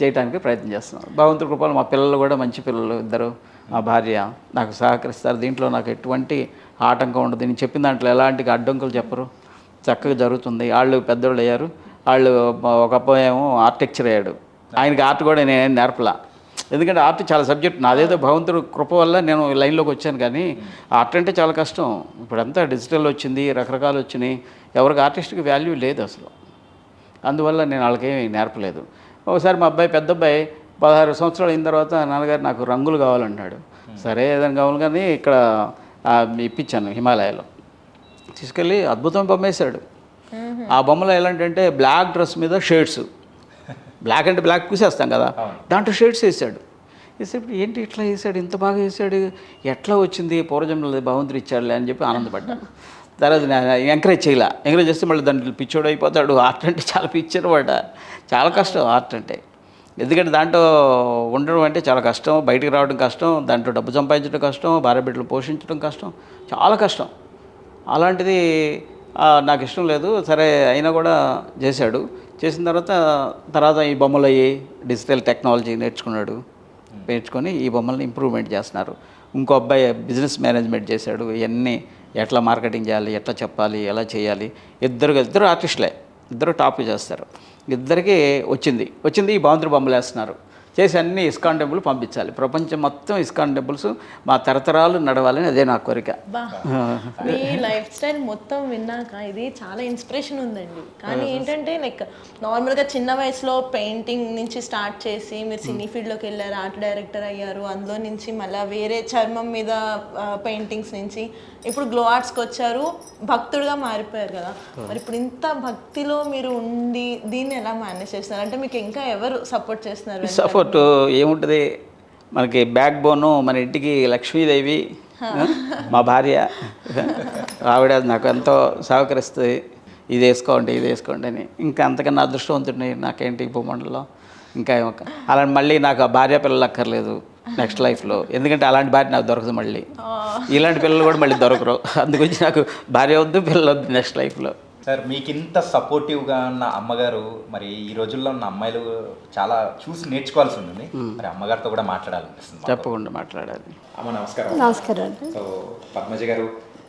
చేయడానికి ప్రయత్నం చేస్తున్నాను. భగవంతుడి కృపలో మా పిల్లలు కూడా మంచి పిల్లలు, 2, మా భార్య నాకు సహకరిస్తారు. దీంట్లో నాకు ఎటువంటి ఆటంకం ఉండదు. నేను చెప్పిన దాంట్లో ఎలాంటి అడ్డంకులు చెప్పరు, చక్కగా జరుగుతుంది. వాళ్ళు పెద్దోళ్ళు అయ్యారు. ఒక అబ్బాయి ఏమో ఆర్కిటెక్చర్ అయ్యాడు. ఆయనకి ఆర్ట్ కూడా నేను నేర్పలా, ఎందుకంటే ఆర్ట్ చాలా సబ్జెక్ట్. నాదేదో భగవంతుడు కృప వల్ల నేను లైన్లోకి వచ్చాను. కానీ ఆర్ట్ అంటే చాలా కష్టం. ఇప్పుడంతా డిజిటల్ వచ్చింది, రకరకాలు వచ్చినాయి. ఎవరికి ఆర్టిస్ట్కి వాల్యూ లేదు అసలు. అందువల్ల నేను వాళ్ళకేమీ నేర్పలేదు. ఒకసారి మా పెద్ద అబ్బాయి 16 సంవత్సరాలు అయిన తర్వాత, నాన్నగారు నాకు రంగులు కావాలన్నాడు. సరే ఏదైనా కావాలి కానీ ఇక్కడ ఇప్పించాను హిమాలయాలో. తీసుకెళ్ళి అద్భుతం బొమ్మ వేశాడు. ఆ బొమ్మలో ఎలాంటి బ్లాక్ డ్రెస్ మీద షేడ్స్, బ్లాక్ అంటే బ్లాక్ పూసేస్తాం కదా, దాంట్లో షేడ్స్ వేసాడు. వేసేప్పుడు ఏంటి ఇట్లా వేసాడు, ఇంత బాగా వేసాడు, ఎట్లా వచ్చింది, పూర్వజన్మలో భగవంతుడు ఇచ్చాడులే అని చెప్పి ఆనందపడ్డాను. తర్వాత ఎంకరేజ్ చేస్తే మళ్ళీ దాంట్లో పిచ్చోడు అయిపోతాడు. ఆర్ట్ అంటే చాలా పిచ్చర్ వాడ, చాలా కష్టం ఆర్ట్ అంటే. ఎందుకంటే దాంట్లో ఉండడం అంటే చాలా కష్టం, బయటికి రావడం కష్టం, దాంట్లో డబ్బు సంపాదించడం కష్టం, భార్య బిడ్డలు పోషించడం కష్టం, చాలా కష్టం. అలాంటిది నాకు ఇష్టం లేదు. సరే అయినా కూడా చేశాడు. చేసిన తర్వాత ఈ బొమ్మలు అయ్యి డిజిటల్ టెక్నాలజీ నేర్చుకొని ఈ బొమ్మల్ని ఇంప్రూవ్మెంట్ చేస్తున్నారు. ఇంకో అబ్బాయి బిజినెస్ మేనేజ్మెంట్ చేశాడు. ఇవన్నీ ఎట్లా మార్కెటింగ్ చేయాలి, ఎట్లా చెప్పాలి, ఎలా చేయాలి. ఇద్దరు ఆర్టిస్టులే, ఇద్దరు టాప్ చేస్తారు. ఇద్దరికి వచ్చింది ఈ భగవంతుడి బొమ్మలు వేస్తున్నారు. చేసి అన్ని ఇస్కాన్ టెంపుల్ పంపించాలి. ప్రపంచం మొత్తం ఇస్కాన్ టెంపుల్స్ మా తరతరాలు నడవాలని అదే నా కోరిక. మీ లైఫ్ స్టైల్ మొత్తం విన్నాక ఇది చాలా ఇన్స్పిరేషన్ ఉందండి. కానీ ఏంటంటే లైక్ నార్మల్గా చిన్న వయసులో పెయింటింగ్ నుంచి స్టార్ట్ చేసి మీరు సినీ ఫీల్డ్లోకి వెళ్ళారు, ఆర్ట్ డైరెక్టర్ అయ్యారు. అందులో నుంచి మళ్ళీ వేరే చర్మం మీద పెయింటింగ్స్ నుంచి ఇప్పుడు గ్లో ఆర్ట్స్కి వచ్చారు, భక్తుడిగా మారిపోయారు కదా. మరి ఇప్పుడు ఇంత భక్తిలో మీరు ఉండి దీన్ని ఎలా మేనేజ్ చేస్తున్నారు? అంటే మీకు ఇంకా ఎవరు సపోర్ట్ చేస్తున్నారు? సపోర్ట్ ఏముంటుంది, మనకి బ్యాక్ బోను మన ఇంటికి లక్ష్మీదేవి మా భార్య, ఆవిడ నాకు ఎంతో సహకరిస్తుంది. ఇది వేసుకోండి అని. ఇంకా అంతకన్నా అదృష్టవంతుడిని నాకేంటి భూమండలంలో. ఇంకా అలా మళ్ళీ నాకు భార్య పిల్లలు అక్కర్లేదు నెక్స్ట్ లైఫ్లో, ఎందుకంటే అలాంటి భార్య నాకు దొరకదు. మళ్ళీ ఇలాంటి పిల్లలు కూడా మళ్ళీ దొరకరు. అందుగురించి నాకు భార్య వద్దు, పిల్లలు వద్దు నెక్స్ట్ లైఫ్లో. సార్, మీకు ఇంత సపోర్టివ్గా ఉన్న అమ్మగారు, మరి ఈ రోజుల్లో ఉన్న అమ్మాయిలు చాలా చూసి నేర్చుకోవాల్సి ఉంటుంది. మరి అమ్మగారితో కూడా మాట్లాడాలనిపిస్తుంది. తప్పకుండా మాట్లాడాలి. అమ్మ నమస్కారం. నమస్కారం అండి. సో పద్మజ గారు,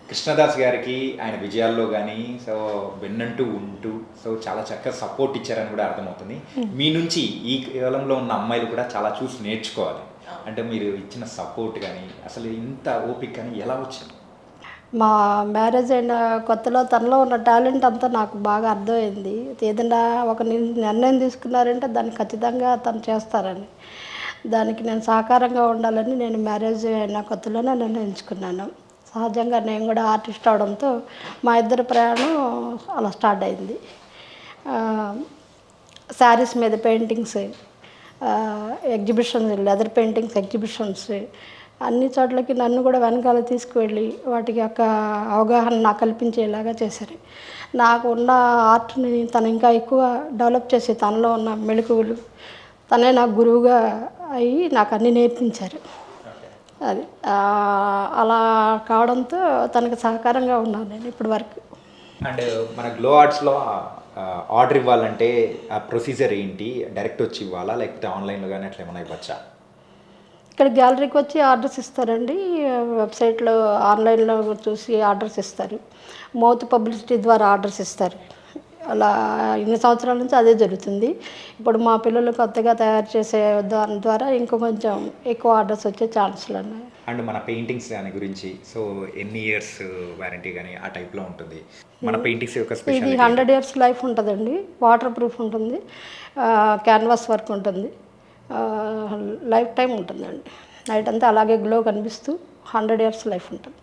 కృష్ణదాస్ గారికి ఆయన విజయాల్లో కానీ సో వెన్నంటూ ఉంటూ సో చాలా చక్కగా సపోర్ట్ ఇచ్చారని కూడా అర్థమవుతుంది. మీ నుంచి ఈ కాలంలో ఉన్న అమ్మాయిలు కూడా చాలా చూసి నేర్చుకోవాలి. అంటే మీరు ఇచ్చిన సపోర్ట్ కానీ అసలు ఇంత ఓపిక కానీ ఎలా వచ్చింది? మా మ్యారేజ్ అయిన కొత్తలో తనలో ఉన్న టాలెంట్ అంతా నాకు బాగా అర్థమైంది. ఏదైనా ఒక నిర్ణయం తీసుకున్నారంటే దాన్ని ఖచ్చితంగా తను చేస్తారని, దానికి నేను సహకారంగా ఉండాలని నేను మ్యారేజ్ అయిన కొత్తలోనే నిర్ణయించుకున్నాను. సహజంగా నేను కూడా ఆర్టిస్ట్ అవడంతో మా ఇద్దరి ప్రయాణం అలా స్టార్ట్ అయింది. శారీస్ మీద paintings, exhibitions, leather paintings exhibitions, అన్ని చోట్లకి నన్ను కూడా వెనకాల తీసుకువెళ్ళి వాటికి ఒక అవగాహన నాకు కల్పించేలాగా చేశారు. నాకు ఉన్న ఆర్ట్ని తను ఇంకా ఎక్కువ డెవలప్ చేసి తనలో ఉన్న మెళకువలు తనే నాకు గురువుగా అయ్యి నాకు అన్నీ నేర్పించారు. అది అలా కావడంతో తనకు సహకారంగా ఉన్నాను నేను ఇప్పటి వరకు. అండ్ మన గ్లో ఆర్ట్స్లో ఆర్డర్ ఇవ్వాలంటే ఆ ప్రొసీజర్ ఏంటి? డైరెక్ట్ వచ్చి ఇవ్వాలా లేకపోతే ఆన్లైన్లో కానీ అట్లా ఏమైనా ఇవ్వచ్చా? ఇక్కడ గ్యాలరీకి వచ్చి ఆర్డర్స్ ఇస్తారండి. వెబ్సైట్లో ఆన్లైన్లో చూసి ఆర్డర్స్ ఇస్తారు. మౌత్ పబ్లిసిటీ ద్వారా ఆర్డర్స్ ఇస్తారు. అలా ఇన్ని సంవత్సరాల నుంచి అదే జరుగుతుంది. ఇప్పుడు మా పిల్లలు కొత్తగా తయారు చేసే దాని ద్వారా ఇంకో కొంచెం ఎక్కువ ఆర్డర్స్ వచ్చే ఛాన్సులు ఉన్నాయి. అండ్ మన పెయింటింగ్స్ దాని గురించి, సో ఎన్ని ఇయర్స్ వారంటీ కానీ ఆ టైప్లో ఉంటుంది మన పెయింటింగ్స్ యొక్క ఇది స్పెషల్? 100 ఇయర్స్ లైఫ్ ఉంటుందండి. వాటర్ ప్రూఫ్ ఉంటుంది, క్యాన్వాస్ వర్క్ ఉంటుంది, లైఫ్ టైం ఉంటుందండి. నైట్ అంతా అలాగే గ్లో కనిపిస్తూ 100 ఇయర్స్ లైఫ్ ఉంటుంది.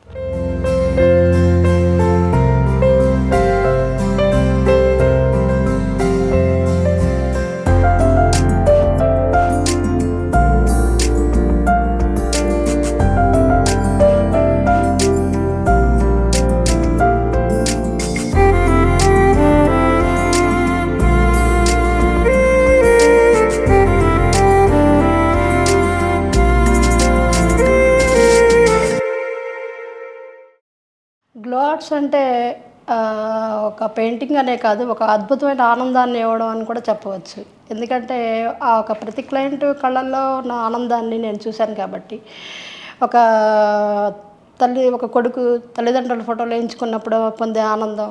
గ్లో ఆర్ట్స్ అంటే ఒక పెయింటింగ్ అనే కాదు, ఒక అద్భుతమైన ఆనందాన్ని ఇవ్వడం అని కూడా చెప్పవచ్చు. ఎందుకంటే ఆ ఒక ప్రతి క్లయింట్ కళ్ళల్లో ఉన్న ఆనందాన్ని నేను చూశాను కాబట్టి. ఒక ఒక కొడుకు తల్లిదండ్రుల ఫోటోలు వేయించుకున్నప్పుడు పొందే ఆనందం,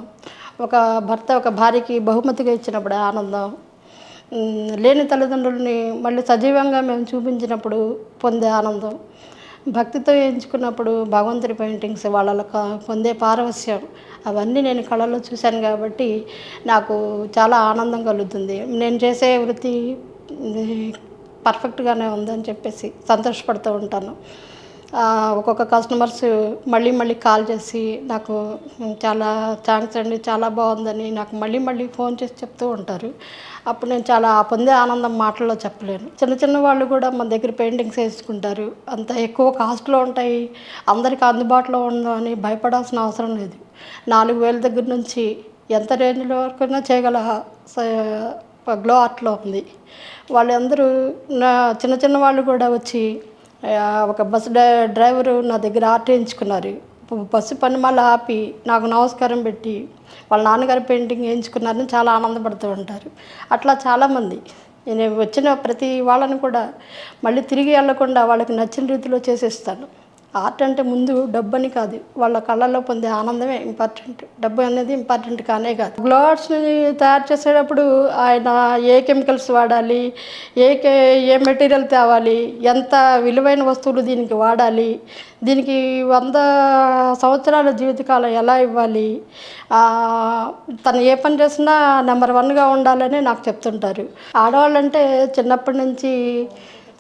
ఒక భర్త ఒక భార్యకి బహుమతిగా ఇచ్చినప్పుడు ఆనందం, లేని తల్లిదండ్రులని మళ్ళీ సజీవంగా మేము చూపించినప్పుడు పొందే ఆనందం, భక్తితో ఎంచుకున్నప్పుడు భగవంతుడి పెయింటింగ్స్ వాళ్ళ పొందే పారవస్యం, అవన్నీ నేను కళలో చూశాను కాబట్టి నాకు చాలా ఆనందం కలుగుతుంది. నేను చేసే వృత్తి పర్ఫెక్ట్గానే ఉందని చెప్పేసి సంతోషపడుతూ ఉంటాను. ఒక్కొక్క కస్టమర్స్ మళ్ళీ మళ్ళీ కాల్ చేసి నాకు చాలా థ్యాంక్స్ అండి, చాలా బాగుందని నాకు మళ్ళీ మళ్ళీ ఫోన్ చేసి చెప్తూ ఉంటారు. అప్పుడు నేను చాలా పొందే ఆనందం మాటల్లో చెప్పలేను. చిన్న చిన్న వాళ్ళు కూడా మన దగ్గర పెయింటింగ్స్ వేసుకుంటారు. అంత ఎక్కువ కాస్ట్లో ఉంటాయి, అందరికీ అందుబాటులో ఉందని భయపడాల్సిన అవసరం లేదు. 4,000 దగ్గర నుంచి ఎంత రేంజ్లో వరకైనా చేయగల గ్లో ఆర్ట్లో ఉంది. వాళ్ళందరూ చిన్న చిన్న వాళ్ళు కూడా వచ్చి ఒక బస్సు డ్రైవరు నా దగ్గర ఆర్ట్ వేయించుకున్నారు. బస్సు పని మళ్ళీ ఆపి నాకు నమస్కారం పెట్టి వాళ్ళ నాన్నగారి పెయింటింగ్ వేయించుకున్నారని చాలా ఆనందపడుతూ ఉంటారు. అట్లా చాలామంది నేను వచ్చిన ప్రతి వాళ్ళని కూడా మళ్ళీ తిరిగి వెళ్ళకుండా వాళ్ళకి నచ్చిన రీతిలో చేసేస్తాను. ఆర్ట్ అంటే ముందు డబ్బు అని కాదు, వాళ్ళ కళ్ళల్లో పొందే ఆనందమే ఇంపార్టెంట్. డబ్బు అనేది ఇంపార్టెంట్ కానే కాదు. గ్లో ఆర్ట్స్ని తయారు చేసేటప్పుడు ఆయన ఏ కెమికల్స్ వాడాలి, ఏ మెటీరియల్ తేవాలి, ఎంత విలువైన వస్తువులు దీనికి వాడాలి, దీనికి 100 సంవత్సరాల జీవితకాలం ఎలా ఇవ్వాలి, తను ఏ పని చేసినా నెంబర్ 1గా ఉండాలని నాకు చెప్తుంటారు. ఆడవాళ్ళంటే చిన్నప్పటి నుంచి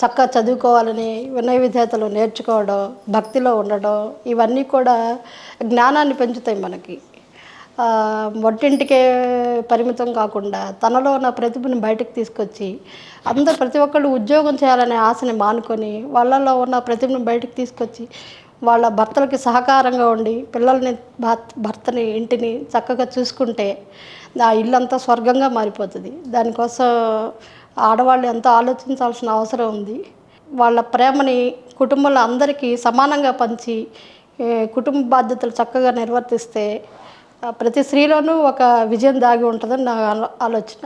చక్కగా చదువుకోవాలని, వినయ విధేయతలు నేర్చుకోవడం, భక్తిలో ఉండడం, ఇవన్నీ కూడా జ్ఞానాన్ని పెంచుతాయి మనకి. వంటింటికే పరిమితం కాకుండా తనలో ఉన్న ప్రతిభను బయటకు తీసుకొచ్చి ప్రతి ఒక్కళ్ళు ఉద్యోగం చేయాలనే ఆశని మానుకొని వాళ్ళలో ఉన్న ప్రతిభను బయటకు తీసుకొచ్చి వాళ్ళ భర్తలకి సహకారంగా ఉండి పిల్లల్ని భర్తని ఇంటిని చక్కగా చూసుకుంటే ఆ ఇల్లంతా స్వర్గంగా మారిపోతుంది. దానికోసం ఆడవాళ్ళు ఎంతో ఆలోచించాల్సిన అవసరం ఉంది. వాళ్ళ ప్రేమని కుటుంబంలో అందరికీ సమానంగా పంచి కుటుంబ బాధ్యతలు చక్కగా నిర్వర్తిస్తే ప్రతి స్త్రీలోనూ ఒక విజయం దాగి ఉంటుందని నా ఆలోచన.